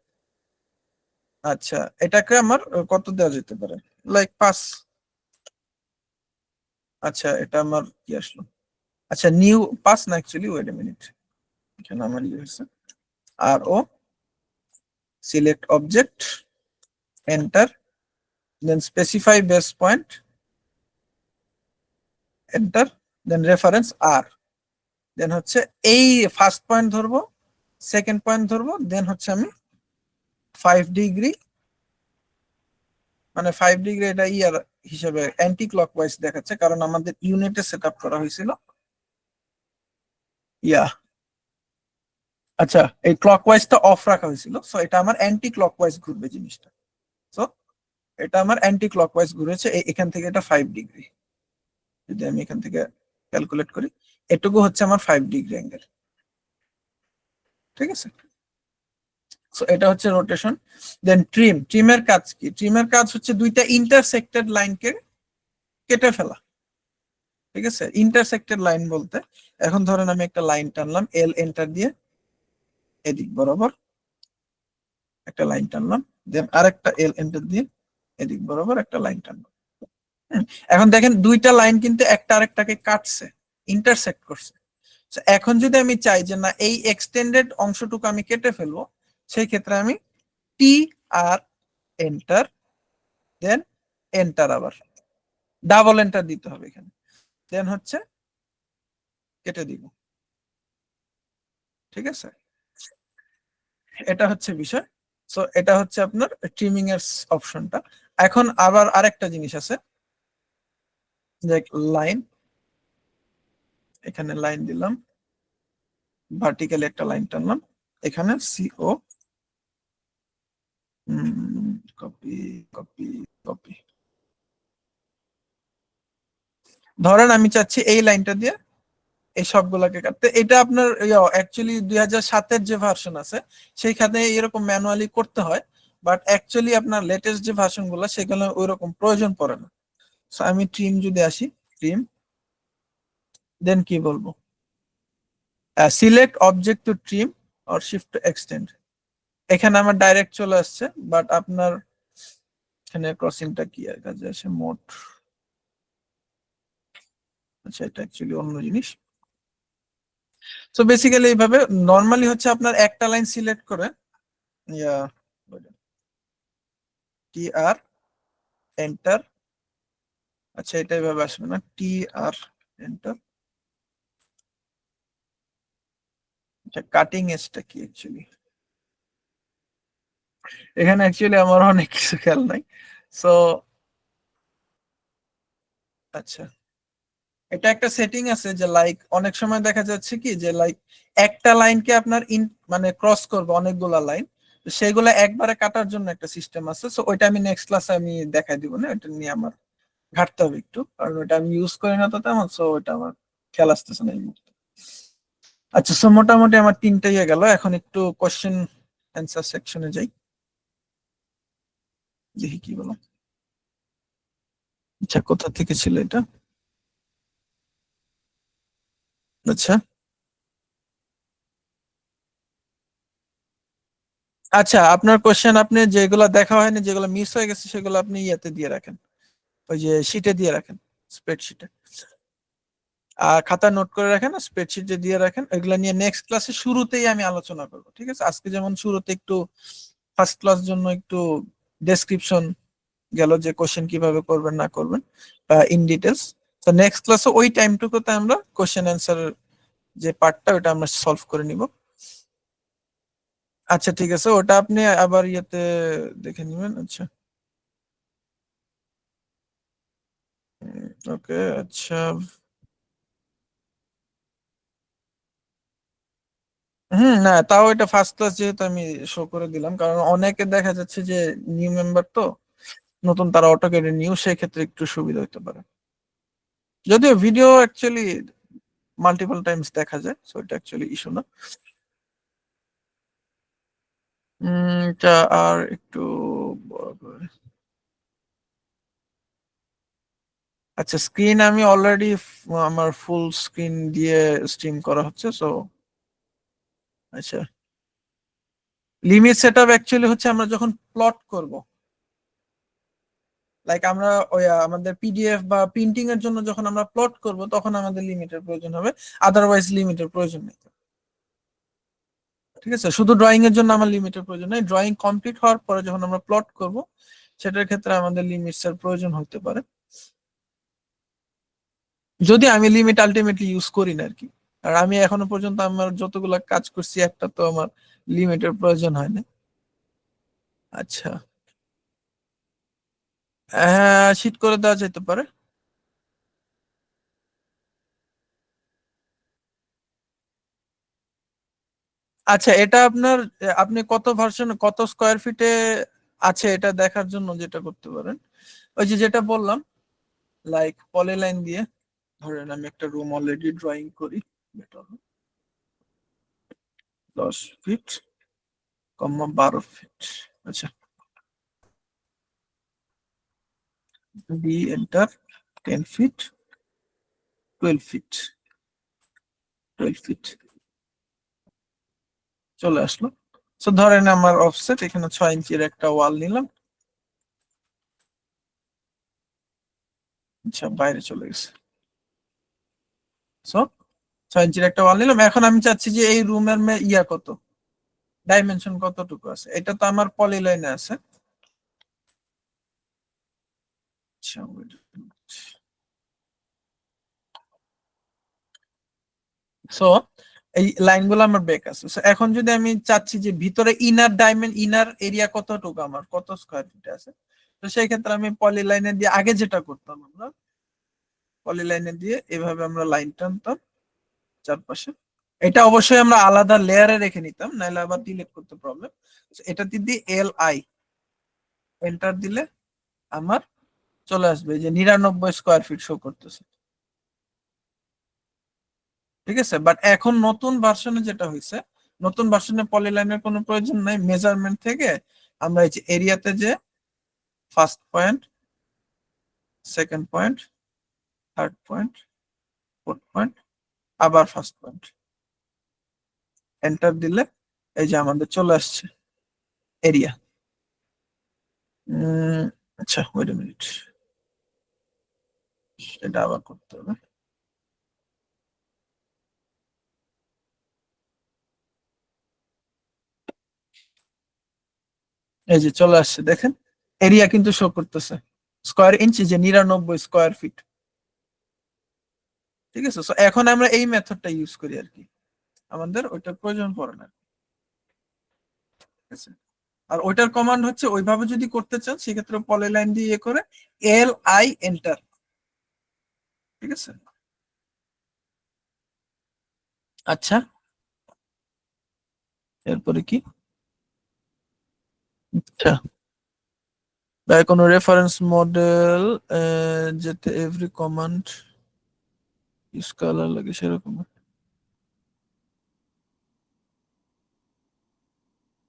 Speaker 1: আচ্ছা, এটাকে আমার কত দেওয়া যেতে পারে, লাইক 5। আচ্ছা, এটা আমার কি আসলো, আচ্ছা নিউ 5 না, অ্যাকচুয়ালি ওয়েট এ মিনিট, এখানে আমার ইয়ে হয়েছে, আর ও সিলেক্ট অবজেক্ট, এন্টার, দেন স্পেসিফাই বেস পয়েন্ট, এন্টার, দেন রেফারেন্স আর, দেন হচ্ছে এই ফার্স্ট পয়েন্ট ধরবো, সেকেন্ড পয়েন্ট ধরবো, দেন হচ্ছে আমি 5 ডিগ্রি, মানে 5 ডিগ্রি এটা ইয়ার হিসেবে অ্যান্টি ক্লকওয়াইজ দেখাচ্ছে, কারণ আমাদের ইউনিটে সেট আপ করা হয়েছিল ইয়া। আচ্ছা, এই ক্লকওয়াইজটা অফ রাখা হয়েছিল, সো এটা আমার অ্যান্টি ক্লকওয়াইজ ঘুরবে জিনিসটা। সো এটা আমার অ্যান্টি ক্লকওয়াইজ ঘুরেছে, এখান থেকে এটা 5 ডিগ্রি। যদি আমি এখান থেকে ক্যালকুলেট করি, এটুকু হচ্ছে আমার 5 ডিগ্রি অ্যাঙ্গেল, ঠিক আছে? সো এটা হচ্ছে রোটেশন। দেন ট্রিমের কাজ কি? ট্রিমের কাজ হচ্ছে দুইটা ইন্টারসেক্টেড লাইনকে কেটে ফেলা, ঠিক আছে? ইন্টারসেক্টেড লাইন বলতে, এখন ধরেন আমি একটা লাইন টানলাম এল এন্টার দিয়ে, এদিক বরাবর একটা লাইন টানলাম, দেন আরেকটা এল এন্টার দিয়ে এদিক বরাবর একটা লাইন টানলাম। হুম, এখন দেখেন দুইটা লাইন কিন্তু একটা আরেকটাকে কাটছে, ইন্টারসেক্ট করছে। So, এখন যদি আমি চাই যে না এই এক্সটেন্ডেড অংশটুকু আমি কেটে ফেলবো, সেই ক্ষেত্রে আমি টি আর এন্টার, দেন এন্টার, আবার ডাবল এন্টার দিতে হবে এখানে, দেন হচ্ছে কেটে দিব, ঠিক আছে? এটা হচ্ছে বিষয়। সো এটা হচ্ছে আপনার ট্রিমিং এর অপশনটা। এখন আবার আরেকটা জিনিস আছে, যে লাইন, এখানে লাইন দিলাম, ভার্টিক্যালি একটা লাইন টানলাম, এখানে সিও, কপি কপি কপি, ধরেন আমি চাচ্ছি এই লাইনটা দিয়ে এই সবগুলাকে কাটতে। এটা আপনার অ্যাকচুয়ালি 2007-এর যে ভার্সন আছে সেইখানে এরকম ম্যানুয়ালি করতে হয়, বাট অ্যাকচুয়ালি আপনার লেটেস্ট যে ভার্সন গুলো সেগুলো ওইরকম প্রয়োজন পড়ে না। সো আমি ট্রিম যদি আসি, ট্রিম, দেন কি বলবো, select object to trim or shift to extend, এখানে আমার ডাইরেক্ট চলে আসছে, বাট আপনার এখানে ক্রসিংটা কি আর কাজে আসে, মোড। আচ্ছা, এটা অ্যাকচুয়ালি অন্য জিনিস। তো বেসিক্যালি এইভাবে নর্মালি হচ্ছে আপনার একটা লাইন সিলেক্ট করে ইয়া টি আর এন্টার, আচ্ছা এটা এইভাবে আসবে না, টি আর এন্টার, আচ্ছা কাটিং এজটা কি অ্যাকচুয়ালি, এখানে অ্যাকচুয়ালি আমার অনেক কিছু খেয়াল নাই। সো আচ্ছা, এটা একটা সেটিং আছে যে লাইক অনেক সময় দেখা যাচ্ছে কি যে লাইক একটা লাইনকে আপনার মানে ক্রস করবে অনেকগুলা লাইন, সেগুলো একবারে কাটার জন্য একটা সিস্টেম আছে। সো ওইটা আমি নেক্সট ক্লাসে আমি দেখাই দিব না, এটা নিয়ে আমার ঘাটতে হবে একটু, কারণ ওটা আমি ইউজ করি না তো তেমন, সো ওটা আমার খেয়াল আসতেছে না এই মুহূর্তে। আচ্ছা, সো মোটামুটি আমার তিনটাই হয়ে গেল, এখন একটু কোশ্চেন অ্যান্সার সেকশনে যাই, দেখি কি বলো। আচ্ছা, কোথা থেকে ছিল এটা? আচ্ছা, আচ্ছা আপনার কোশ্চেন, আপনি যেগুলো দেখা হয়নি, যেগুলো মিস হয়ে গেছে সেগুলো আপনি ইয়েতে দিয়ে রাখেন, ওই যে শিটে দিয়ে রাখেন, স্প্রেডশিটে। আর খাতা নোট করে রাখেন, স্প্রেডশিটে দিয়ে রাখেন, ওইগুলো নিয়ে নেক্সট ক্লাসে শুরুতেই আমি আলোচনা করবো, ঠিক আছে? আজকে যেমন শুরুতে একটু ফার্স্ট ক্লাস জন্য একটু ডেসক্রিপশন গেল, যে কোশ্চেন কিভাবে করবেন না করবেন ইন ডিটেলস। তো নেক্সট ক্লাসে ওই টাইমটুকুতে আমরা কোশ্চেন অ্যান্সার যে পার্টটা ওটা আমরা সলভ করে নিব। আচ্ছা ঠিক আছে, ওটা আপনি আবার ইয়েতে দেখে নেবেন। আচ্ছা, ওকে, আচ্ছা। না, তাও এটা ফার্স্ট ক্লাস যেহেতু আমি শো করে দিলাম, কারণ অনেকে দেখা যাচ্ছে যে নিউ মেম্বার তো, নতুন, তারা অটোক্যাডে নিউ, সেই ক্ষেত্রে একটু সুবিধা হতে পারে। যদিও ভিডিও অ্যাকচুয়ালি মাল্টিপল টাইমস দেখা যায়, সো এটা অ্যাকচুয়ালি ইস্যু না। এটা আর একটু বড় করে। আচ্ছা, স্ক্রিন আমি অলরেডি আমার ফুল স্ক্রিন দিয়ে স্ট্রিম করা হচ্ছে, সো আচ্ছা, লিমিট সেটআপ অ্যাকচুয়ালি হচ্ছে আমরা যখন প্লট করব, লাইক আমরা ওই আমাদের পিডিএফ বা প্রিন্টিং এর জন্য যখন আমরা প্লট করব, তখন আমাদের লিমিটের প্রয়োজন হবে, আদারওয়াইজ লিমিটের প্রয়োজন নেই। ঠিক আছে, শুধু ড্রয়িং এর জন্য আমার লিমিটের প্রয়োজন নেই, ড্রয়িং কমপ্লিট হওয়ার পরে যখন আমরা প্লট করব, সেটার ক্ষেত্রে আমাদের লিমিটস এর প্রয়োজন হতে পারে, যদি আমি লিমিট আলটিমেটলি ইউজ করি না আর কি। আর আমি এখনো পর্যন্ত আমার যতগুলা কাজ করছি, একটা তো আমার লিমিটের প্রয়োজন হয় না। আচ্ছা, হ্যাঁ, শীট করে দেওয়া যেতে পারে। আচ্ছা, এটা আপনার আপনি কত ভার্সন, কত স্কোয়ার ফিটে আছে এটা দেখার জন্য যেটা করতে পারেন, ওই যে যেটা বললাম, লাইক পলিলাইন দিয়ে, ধরেন আমি একটা রুম অলরেডি ড্রয়িং করি, বেটার 10 ফিট, 12 ফিট। আচ্ছা, D enter, 10 feet, 12 feet, 12 feet চলে আসলো। তো ধরেন আমার অফসেট এখানে 6 ইঞ্চির একটা ওয়াল নিলাম। আচ্ছা, বাইরে চলে গেছে। সো 6 ইঞ্চির একটা ওয়াল নিলাম, এখন আমি চাচ্ছি যে এই রুমের ইয়া কত, ডাইমেনশন কতটুকু আছে, এটা তো আমার পলিলাইনে আছে। আচ্ছা, wait a minute. সো এই লাইনগুলো আমার বেক আছে। So, এখন যদি আমি চাচ্ছি যে ভিতরে ইনার এরিয়া কতটুকু, আমার কত স্কোয়ার ফিট আছে, তো সেই ক্ষেত্রে আমি পলিলাইনে দিয়ে, আগে যেটা করতাম আমরা পলিলাইনে দিয়ে এভাবে আমরা লাইন টানতাম চারপাশে। এটা অবশ্যই আমরা আলাদা লেয়ারে রেখে নিতাম, নাহলে আবার ডিলিট করতে প্রবলেম। এটা দিয়ে LI এন্টার দিলে আমার চলে আসবে যে 99 স্কোয়ার ফিট শো করতেছে। ঠিক আছে, বাট এখন নতুন ভার্সনে যেটা হয়েছে, নতুন ভার্সনে পলিলাইনের কোনো প্রয়োজন নাই, মেজারমেন্ট থেকে আমরা এই যে এরিয়াতে যে first point, second point, third point, fourth point, আবার ফার্স্ট পয়েন্ট, এন্টার দিলে এই যে আমাদের চলে আসছে এরিয়া। আচ্ছা, ওয়েট এ মিনিট, এটা আবার করতে হবে। এই যে চলে আসছে, দেখেন এরিয়া কিন্তু শো করতেছে, স্কোয়ার ইঞ্চ যে 99 স্কোয়ার ফিট। ঠিক আছে, সো এখন আমরা এই মেথডটা ইউজ করি আর কি, আমাদের ওইটার প্রয়োজন পড়ে না। ঠিক আছে, আর ওইটার কমান্ড হচ্ছে, ওইভাবে যদি করতে চান সেক্ষেত্রে পলিলাইন দিয়ে ইয়ে করে LI এন্টার। ঠিক আছে, আচ্ছা, এরপরে কি, আচ্ছা, তাই কোনো রেফারেন্স মডেল যেতে এভরি কমান্ড ইউজ করা লাগে সেরকম।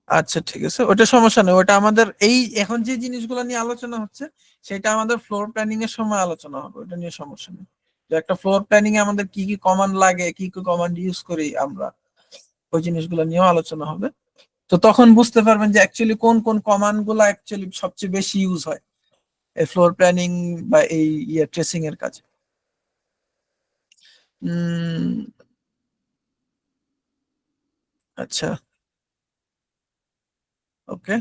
Speaker 1: আচ্ছা, ঠিক আছে, ওটা সমস্যা নেই, ওটা আমাদের এই এখন যে জিনিসগুলো নিয়ে আলোচনা হচ্ছে, সেটা আমাদের ফ্লোর প্ল্যানিং এর সময় আলোচনা হবে, ওটা নিয়ে সমস্যা নেই। যে একটা ফ্লোর প্ল্যানিং এ আমাদের কি কি কমান্ড লাগে, কি কি কমান্ড ইউজ করি আমরা, ওই জিনিসগুলো নিয়েও আলোচনা হবে। তো তখন বুঝতে পারবেন যে অ্যাকচুয়ালি কোন কোন কমান্ড গুলো অ্যাকচুয়ালি সবচেয়ে বেশি ইউজ হয় এই ফ্লোর প্ল্যানিং বা এই ট্রেসিং এর কাজে। উম আচ্ছা, ওকে,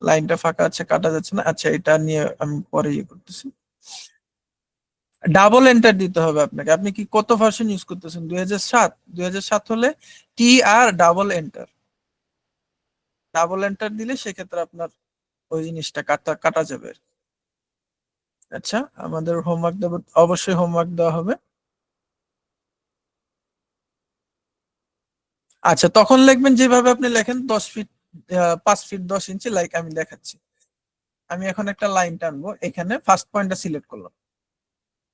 Speaker 1: লাইনটা ফাঁকা আছে, কাটা যাচ্ছে না। আচ্ছা, এটা নিয়ে আমি পরে ইয়ে করতেছি। ডাবল এন্টার দিতে হবে আপনাকে, আপনি কি কত ভার্সন ইউজ করতেছেন, 2007? 2007 হলে TR double enter, double enter দিলে সেক্ষেত্রে আপনার ওই জিনিসটা কাটা কাটা যাবে। আচ্ছা, আমাদের হোমওয়ার্ক দেব, অবশ্যই হোমওয়ার্ক দেওয়া হবে। আচ্ছা, তখন লিখবেন যেভাবে আপনি লেখেন 10 ফিট, 5 ফিট 10 ইঞ্চি, লাইক আমি দেখাচ্ছি। আমি এখন একটা লাইন টানবো, এখানে ফার্স্ট পয়েন্টটা সিলেক্ট করলাম,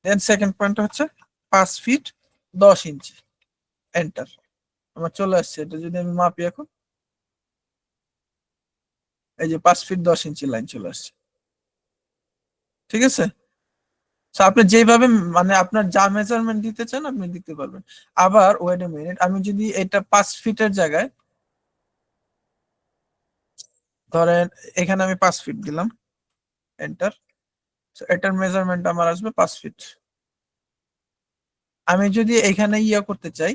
Speaker 1: দেন সেকেন্ড পয়েন্ট হচ্ছে 5 ফিট 10 ইঞ্চি, এন্টার। আমার চলে আসছে, এটা যদি আমি মাপি এখন, এই যে 5 ফিট 10 ইঞ্চি লাইন চলে আসছে। ঠিক আছে। তো আপনি যেভাবে মানে আপনার যা মেজারমেন্ট দিতে চান আপনি দিতে পারবেন। আবার ওয়েট এ মিনিট, আমি যদি এটা 5 ফিটের জায়গায়, ধরেন এখানে আমি 5 ফিট দিলাম, এন্টার। এটার মেজারমেন্ট আমার আসবে 5 ফিট। আমি যদি এখানে ইয়া করতে চাই,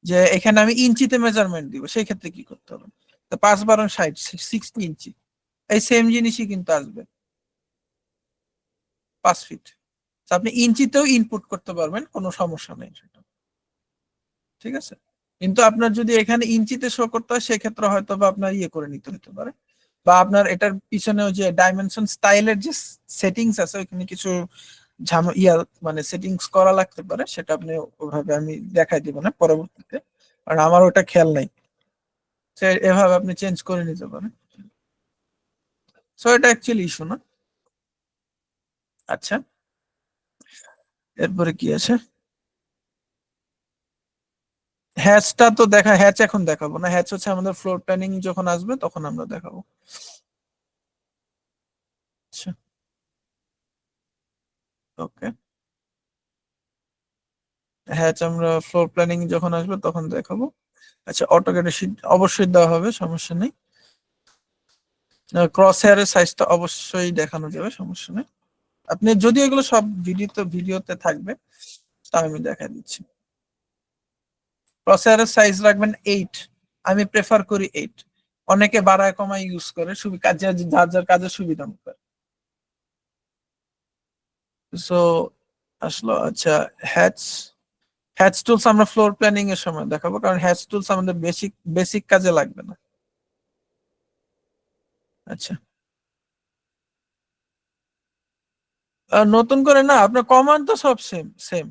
Speaker 1: যে এখানে আমি ইঞ্চিতে মেজারমেন্ট দিব, সেই ক্ষেত্রে কি করতে হবে? তো 5 12 60, 60 ইঞ্চি, এই সেম জিনিসই কিন্তু আসবে 5 ফিট। আপনি ইঞ্চিতেও ইনপুট করতে পারবেন, কোনো সমস্যা নেই সেটা। ঠিক আছে। কিন্তু আপনার যদি এখানে ইঞ্চিতে শো করতে হয়, সেক্ষেত্রে হয়তো বা আপনার ইয়ে করে নিতে হতে পারে, বা আপনার এটার পিছনে যে ডাইমেনশন স্টাইলের যে সেটিংস আছে, ওইখানে কিছু ইয়া মানে সেটিংস করা লাগতে পারে, সেটা আপনি ওভাবে আমি দেখাই দিব না পরবর্তীতে, কারণ আমার ওটা খেয়াল নাই। সে এভাবে আপনি চেঞ্জ করে নিতে পারেন। সো এটা অ্যাকচুয়ালি ইস্যু না। আচ্ছা, এরপরে কি আছে? হ্যাচটা তো দেখা, হ্যাচ এখন দেখাবো না, হ্যাচ হচ্ছে আমাদের ফ্লোর প্ল্যানিং যখন আসবে তখন আমরা দেখাবো। আচ্ছা, ওকে। হ্যাচ আমরা ফ্লোর প্ল্যানিং যখন আসবে তখন দেখাবো। আচ্ছা, অটোক্যাডে শীট অবশ্যই দেওয়া হবে, সমস্যা নেই। ক্রস হেয়ারের সাইজটা অবশ্যই দেখানো যাবে, সমস্যা নেই। আপনি যদি এগুলো সব ভিডিওতে থাকবে, তা আমি দেখা দিচ্ছি। ক্রস হেয়ারের সাইজ রাখবেন 8, আমি প্রেফার করি 8। অনেকে বাড়ায় কমায় ইউজ করে, কাজে যার যার কাজের সুবিধা মতো। সো আসলো, আচ্ছা। হ্যাচ হ্যাচ টুলস আমরা ফ্লোর প্ল্যানিং এর সময় দেখাবো, কারণ হ্যাচ টুলস আমাদের বেসিক বেসিক কাজে লাগবে না। আচ্ছা, নতুন করে না, আপনার কমান্ড তো সব সেম সেম।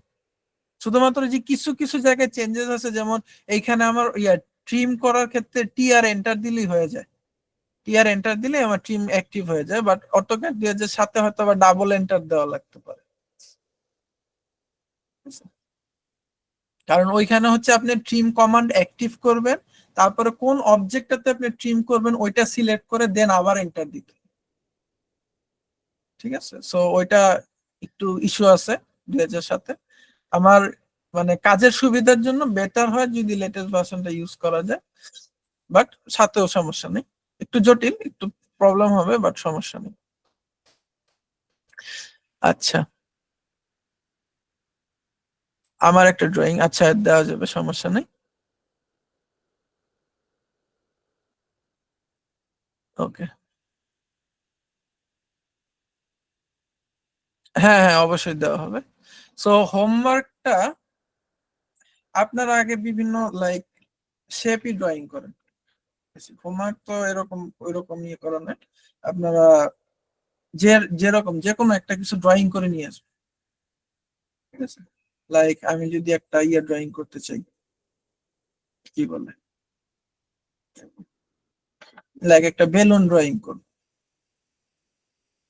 Speaker 1: শুধুমাত্র যে কিছু কিছু জায়গায় চেঞ্জেস আছে, যেমন এইখানে আমার ট্রিম করার ক্ষেত্রে টি আর এন্টার দিলেই হয়ে যায়। টি আর এন্টার দিলে আমার ট্রিম অ্যাক্টিভ হয়ে যায়, বাট অটোক্যাড দিয়ে যে সাথে হয়তো আবার ডাবল এন্টার দেওয়া লাগতে পারে। ঠিক আছে? কারণ ওইখানে হচ্ছে আপনি ট্রিম কমান্ড অ্যাক্টিভ করবেন, তারপরে কোন অবজেক্টটাতে আপনি ট্রিম করবেন ওইটা সিলেক্ট করে দেন আবার এন্টার দিতে। ঠিক আছে। সো ওইটা একটু ইস্যু আছে গ্লেজের সাথে। আমার মানে কাজের সুবিধার জন্য বেটার হয় যদি লেটেস্ট ভার্সনটা ইউজ করা যায়, বাট সাথেও সমস্যা নেই। একটু জটিল, একটু প্রবলেম হবে, বাট সমস্যা নেই। আচ্ছা, আমার একটা ড্রয়িং, আচ্ছা দেওয়া যাবে, সমস্যা নেই। ওকে। হ্যাঁ হ্যাঁ, অবশ্যই দেওয়া হবে। সো হোমওয়ার্কটা আপনারা আগে বিভিন্ন লাইক শেপই ড্রয়িং করেন। হোমওয়ার্ক তো এরকম ওইরকম ইয়ে করা না। আপনারা যে যেরকম যে কোনো একটা কিছু ড্রয়িং করে নিয়ে আসবেন। ঠিক আছে। লাইক আমি যদি একটা ইয়ে ড্রয়িং করতে চাই, কি বলে, লাইক একটা বেলুন ড্রয়িং করুন,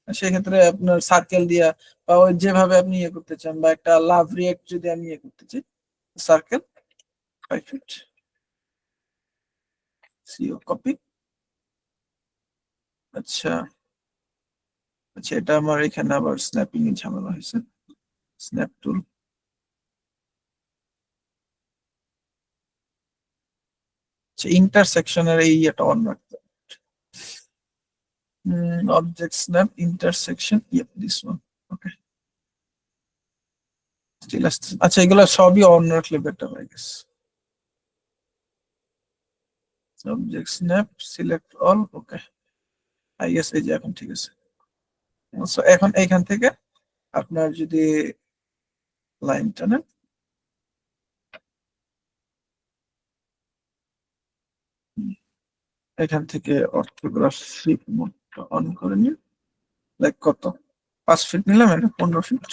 Speaker 1: সেক্ষেত্রে আপনার সার্কেল দিয়া, বা ওই যেভাবে আপনি ইয়ে করতে চান, বা একটা লাভ রিয়েক্ট যদি আমি ইয়ে করতে চাই, সার্কেল 5 ফিট, সিও কপি। আচ্ছা, আচ্ছা, এটা আমার এখানে আবার স্ন্যাপিং এর ঝামেলা হয়েছে। স্ন্যাপ টুল, আচ্ছা, ইন্টারসেকশনের এই ইয়েটা অন রাখতে, object snap intersection, yep this one. Okay, still আসছে। আচ্ছা, এগুলো সবই অন রাখলে better I guess. Object snap select all, okay, I guess এই যে এখন ঠিক আছে। So, এখন এইখান থেকে আপনার যদি লাইনটা নেন, এখান থেকে অর্থোগ্রাফিক মোডটা অন করে নিন। লাইক কত, 5 ফিট নিলাম, এটা 15 ফিট।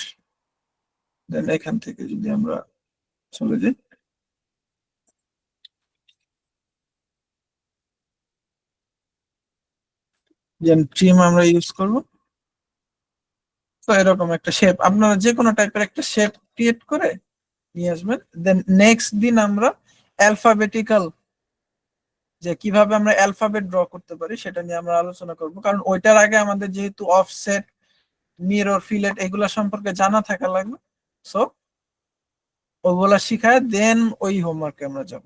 Speaker 1: দেন এখান থেকে যদি আমরা চলে যাই, যে ট্রিম আমরা ইউজ করব। তো এরকম একটা শেপ, আপনারা যে কোনো টাইপের একটা শেপ ক্রিয়েট করে নিয়ে আসবেন। দেন নেক্সট দিন আমরা অ্যালফাবেটিক্যাল, যে কিভাবে আমরা অ্যালফাবেট ড্র করতে পারি সেটা নিয়ে আমরা আলোচনা করব, কারণ ওইটার আগে আমাদের যেহেতু অফসেট, মিরর, ফিলেট এগুলা সম্পর্কে জানা থাকা লাগবে। সো ওগুলা শিখায় দেন ওই হোমওয়ার্কে আমরা যাব।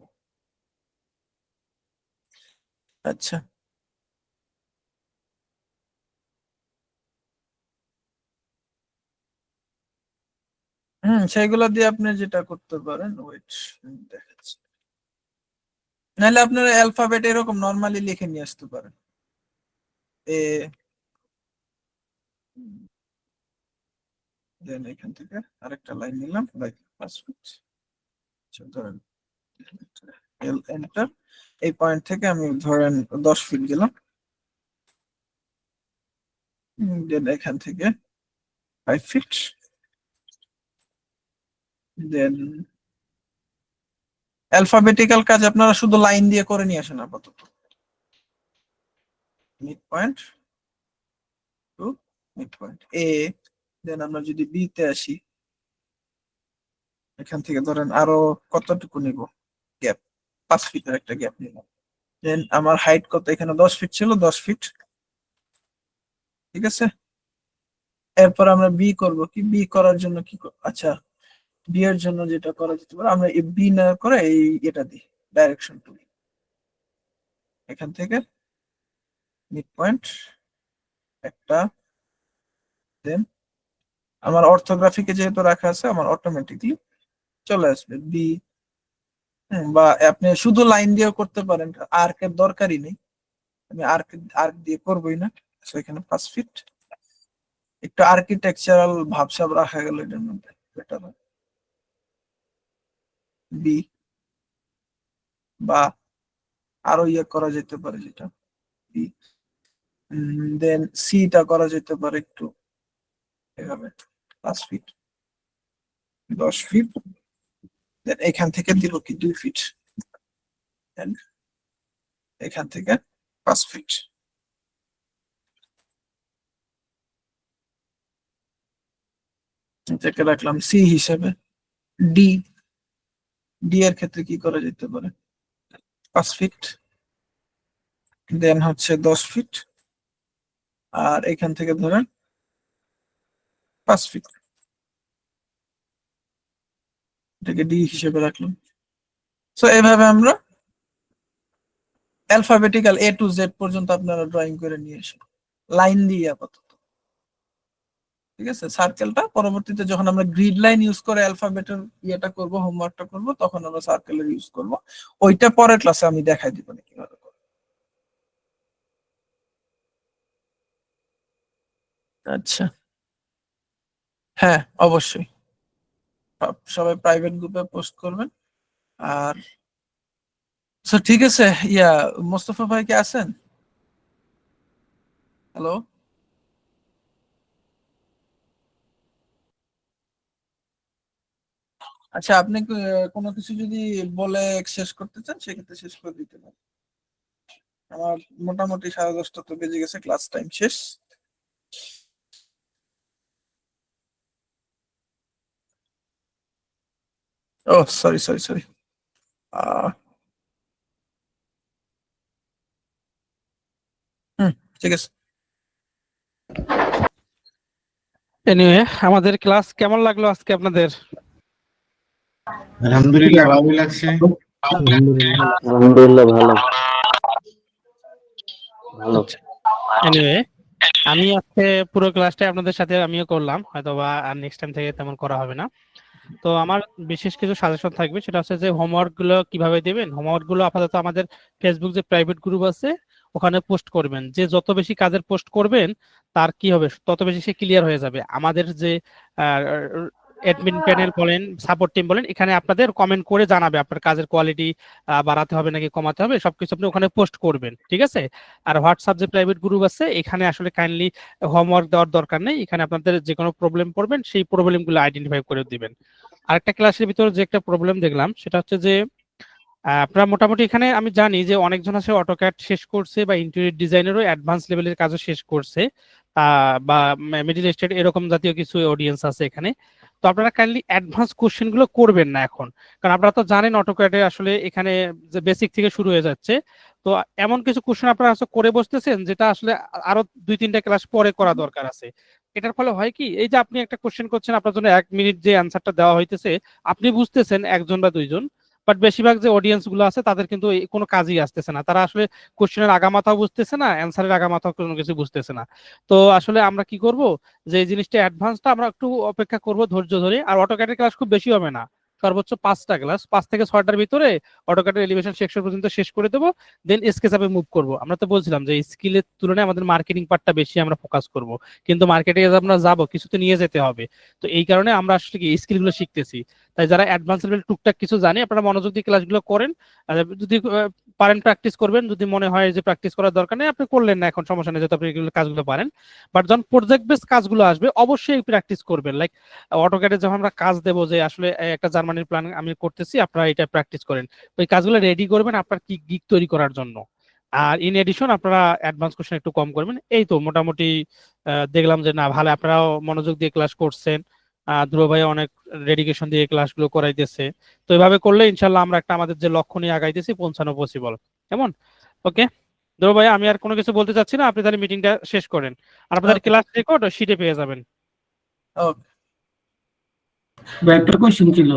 Speaker 1: আচ্ছা, সেইগুলা দিয়ে আপনি যেটা করতে পারেন, ওয়েট দেখাচ্ছি, নাহলে আপনারা অ্যালফাবেট এরকম নর্মালি লিখে নিয়ে আসতে পারেন। এ, দেন এখান থেকে আরেকটা লাইন নিলাম, লাইক পাসওয়ার্ড, ধরেন এল এন্টার। এই পয়েন্ট থেকে আমি ধরেন 10 ফিট গেলাম, দেন এখান থেকে 5 ফিট, দেন অ্যালফাবেটিক্যাল কাজ আপনারা শুধু লাইন দিয়ে করে নিয়ে আসেন আপাতত। Mid point to mid point A, then আমরা যদি বি তে আসি, এখান থেকে ধরেন আরো কতটুকু নিব, গ্যাপ 5 ফিটের একটা গ্যাপ নিলাম। দেন আমার হাইট কত, এখানে 10 ফিট ছিল, 10 ফিট, ঠিক আছে। এরপর আমরা বি করব, কি বি করার জন্য আচ্ছা, বি এর জন্য যেটা করা যেতে পারে, আমরা এই বি না করে এই এটা দিই, ডাইরেকশন টুল, এখান থেকে মিড পয়েন্ট একটা, দেন আমার অর্থোগ্রাফিকে যেহেতু রাখা আছে আমার অটোমেটিকলি চলে আসবে বি। বা আপনি শুধু লাইন দিয়েও করতে পারেন, আর্কের দরকারই নেই, আমি আর্ক দিয়ে করবোই না। So, এখানে 5 ফিট, একটু আর্কিটেকচারাল ভাবসাব রাখা গেল এটার মধ্যে, বেটার হয়। বি, বা আরো ইয়ে করা যেতে পারে যেটা বি, দেন সিটা করা যেতে পারে একটু এভাবে, 5 ফিট, 10 ফিট, দেন এখান থেকে দিব কি 2 ফিট, দেন এখান থেকে 5 ফিট, এটাকে রাখলাম সি হিসেবে। ডি, ডি এর ক্ষেত্রে কি করা যেতে পারে, 5 ফিট, দেন হচ্ছে 10 ফিট, আর এখান থেকে ধরেন 5 ফিট, এটাকে ডি হিসেবে রাখলাম। সো এভাবে আমরা অ্যালফাবেটিক্যাল এ টু জেড পর্যন্ত আপনারা ড্রয়িং করে নিয়ে আসেন লাইন দিয়ে আপাতত, ঠিক আছে। সার্কেলটা পরবর্তীতে যখন আমরা গ্রিড লাইন ইউজ করে অ্যালফাবেটের ইয়েটা করব, হোমওয়ার্কটা করব, তখন আমরা সার্কেলের ইউজ করব, ওইটা পরের ক্লাসে আমি দেখাই দিব না কিভাবে করব। আচ্ছা, হ্যাঁ অবশ্যই, সবাই প্রাইভেট গ্রুপে পোস্ট করবেন। আর ঠিক আছে, ইয়া মোস্তফা ভাই কি আছেন? হ্যালো, আচ্ছা, আপনি কোনো কিছু যদি বলে শেষ করতে চান সেক্ষেত্রে শেষ করে দিতে পারেন। আমার মোটামুটি 10:30 তো বেজে গেছে, ক্লাস টাইম শেষ। ও সরি সরি সরি, হুম, ঠিক আছে।
Speaker 2: এনিওয়ে, আমাদের ক্লাস কেমন লাগলো আজকে আপনাদের?
Speaker 3: আলহামদুলিল্লাহ ভালোই লাগছে।
Speaker 4: আলহামদুলিল্লাহ ভালো ভালো।
Speaker 2: এনিওয়ে, আমি আজকে পুরো ক্লাসটাই আপনাদের সাথে আমিও করলাম, হয়তোবা আর নেক্সট টাইম থেকে তেমন করা হবে না। তো আমার বিশেষ কিছু সাজেশন থাকবে, সেটা হচ্ছে যে হোমওয়ার্ক গুলো কিভাবে দিবেন। হোমওয়ার্ক গুলো আপাতত আমাদের ফেসবুক যে প্রাইভেট গ্রুপ আছে ওখানে পোস্ট করবেন। যে যত বেশি কাজের পোস্ট করবেন তার কি হবে, তত বেশি সে ক্লিয়ার হয়ে যাবে। আমাদের যে অ্যাডমিন প্যানেল বলেন, সাপোর্ট টিম বলেন, এখানে আপনাদের কমেন্ট করে জানাবে আপনার কাজের কোয়ালিটি বাড়াতে হবে নাকি কমাতে হবে, সবকিছু আপনি ওখানে পোস্ট করবেন, ঠিক আছে। আর হোয়াটসঅ্যাপ যে প্রাইভেট গ্রুপ আছে এখানে আসলে কাইন্ডলি হোমওয়ার্ক দেওয়ার দরকার নেই, এখানে আপনাদের যে কোনো প্রবলেম পড়বেন সেই প্রবলেমগুলো আইডেন্টিফাই করে দিবেন। আরেকটা ক্লাসের ভিতরে যে একটা প্রবলেম দেখলাম সেটা হচ্ছে যে আপনারা মোটামুটি এখানে আমি জানি যে অনেকজন আছে অটোক্যাড শেষ করছে বা ইন্টেরিয়র ডিজাইনেরও অ্যাডভান্স লেভেলের কাজও শেষ করছে, বা মিডিল স্টেট এরকম জাতীয় কিছু অডিয়েন্স আছে এখানে। তো আপনারা কাইন্ডলি অ্যাডভান্স কোশ্চেন গুলো করবেন না এখন, কারণ আপনারা তো জানেন অটোক্যাডে আসলে এখানে যে বেসিক থেকে শুরু হয়ে যাচ্ছে। তো এমন কিছু কোশ্চেন আপনারা আসলে করে বসতেছেন যেটা আসলে আরো 2-3টা ক্লাস পরে করা দরকার আছে। এটার ফলে হয় কি, এই যে আপনি একটা কোশ্চেন করছেন, আপনার জন্য 1 মিনিট যে অ্যান্সারটা দেওয়া হইতেছে, আপনি বুঝতেছেন একজন বা দুইজন, বাট বেশিরভাগ যে অডিয়েন্স গুলো আছে তাদের কিন্তু কোনো কাজই আসতেছে না। তারা আসলে কোশ্চেনের আগামাথাও বুঝতেছে না, অ্যান্সারের আগামাথাও কোনো কিছু বুঝতেছে না। তো আসলে আমরা কি করব, যে এই জিনিসটা অ্যাডভান্সটা আমরা একটু অপেক্ষা করব ধৈর্য ধরে। আর অটোক্যাডের ক্লাস খুব বেশি হবে না, সর্বোচ্চ 5টা ক্লাস, 5 থেকে 6টার ভিতরে অটোক্যাডের এলিভেশন সেকশন পর্যন্ত শেষ করে দেবো। দেন স্কেচআপে মুভ করব। আমরা তো বলছিলাম যে স্কিলের তুলনায় আমাদের মার্কেটিং পার্টটা বেশি আমরা ফোকাস করব, কিন্তু মার্কেটে আমরা যাবো, কিছু তো নিয়ে যেতে হবে। তো এই কারণে আমরা আসলে কি স্কিলগুলো শিখতেছি। তাই যারা অ্যাডভান্স লেভেল টুকটাক কিছু জানি, আপনারা মনোযোগ দিয়ে ক্লাসগুলো করেন। আর যদি পারেন প্র্যাকটিস করবেন, যদি মনে হয় যে প্র্যাকটিস করার দরকার নেই আপনি করলেন না, এখন সমস্যা নেই, যেহেতু আপনি এগুলো কাজগুলো পারেন। বাট যখন প্রজেক্ট বেস কাজগুলো আসবে অবশ্যই প্র্যাকটিস করবেন। লাইক অটোক্যাডে যখন আমরা কাজ দেবো যে আসলে একটা জার্মানির প্ল্যান আমি করতেছি, আপনারা এটা প্র্যাকটিস করেন, ওই কাজগুলো রেডি করবেন আপনার কি গিগ তৈরি করার জন্য। আর ইন এডিশন আপনারা অ্যাডভান্স কোশ্চেন একটু কম করবেন। এই তো মোটামুটি দেখলাম যে না ভালো, আপনারাও মনোযোগ দিয়ে ক্লাস করছেন। ধ্রুব ভাই অনেক ডেডিকেশন দিয়ে ক্লাসগুলো করাইতেছে। তো এভাবে করলে ইনশাল্লাহ আমরা একটা আমাদের যে লক্ষ্য নিয়ে আগাইতেছি পৌঁছানো পসিবল। কেমন? ওকে ধ্রুব ভাই, আমি আর কোনো কিছু বলতে চাচ্ছি না, আপনি তাহলে মিটিংটা শেষ করেন। আর আপনাদের
Speaker 1: ওকে।
Speaker 2: ক্লাস রেকর্ড শিটে পেয়ে যাবেন।
Speaker 1: ওকে।
Speaker 3: ভাই একটা কোশ্চেন ছিল।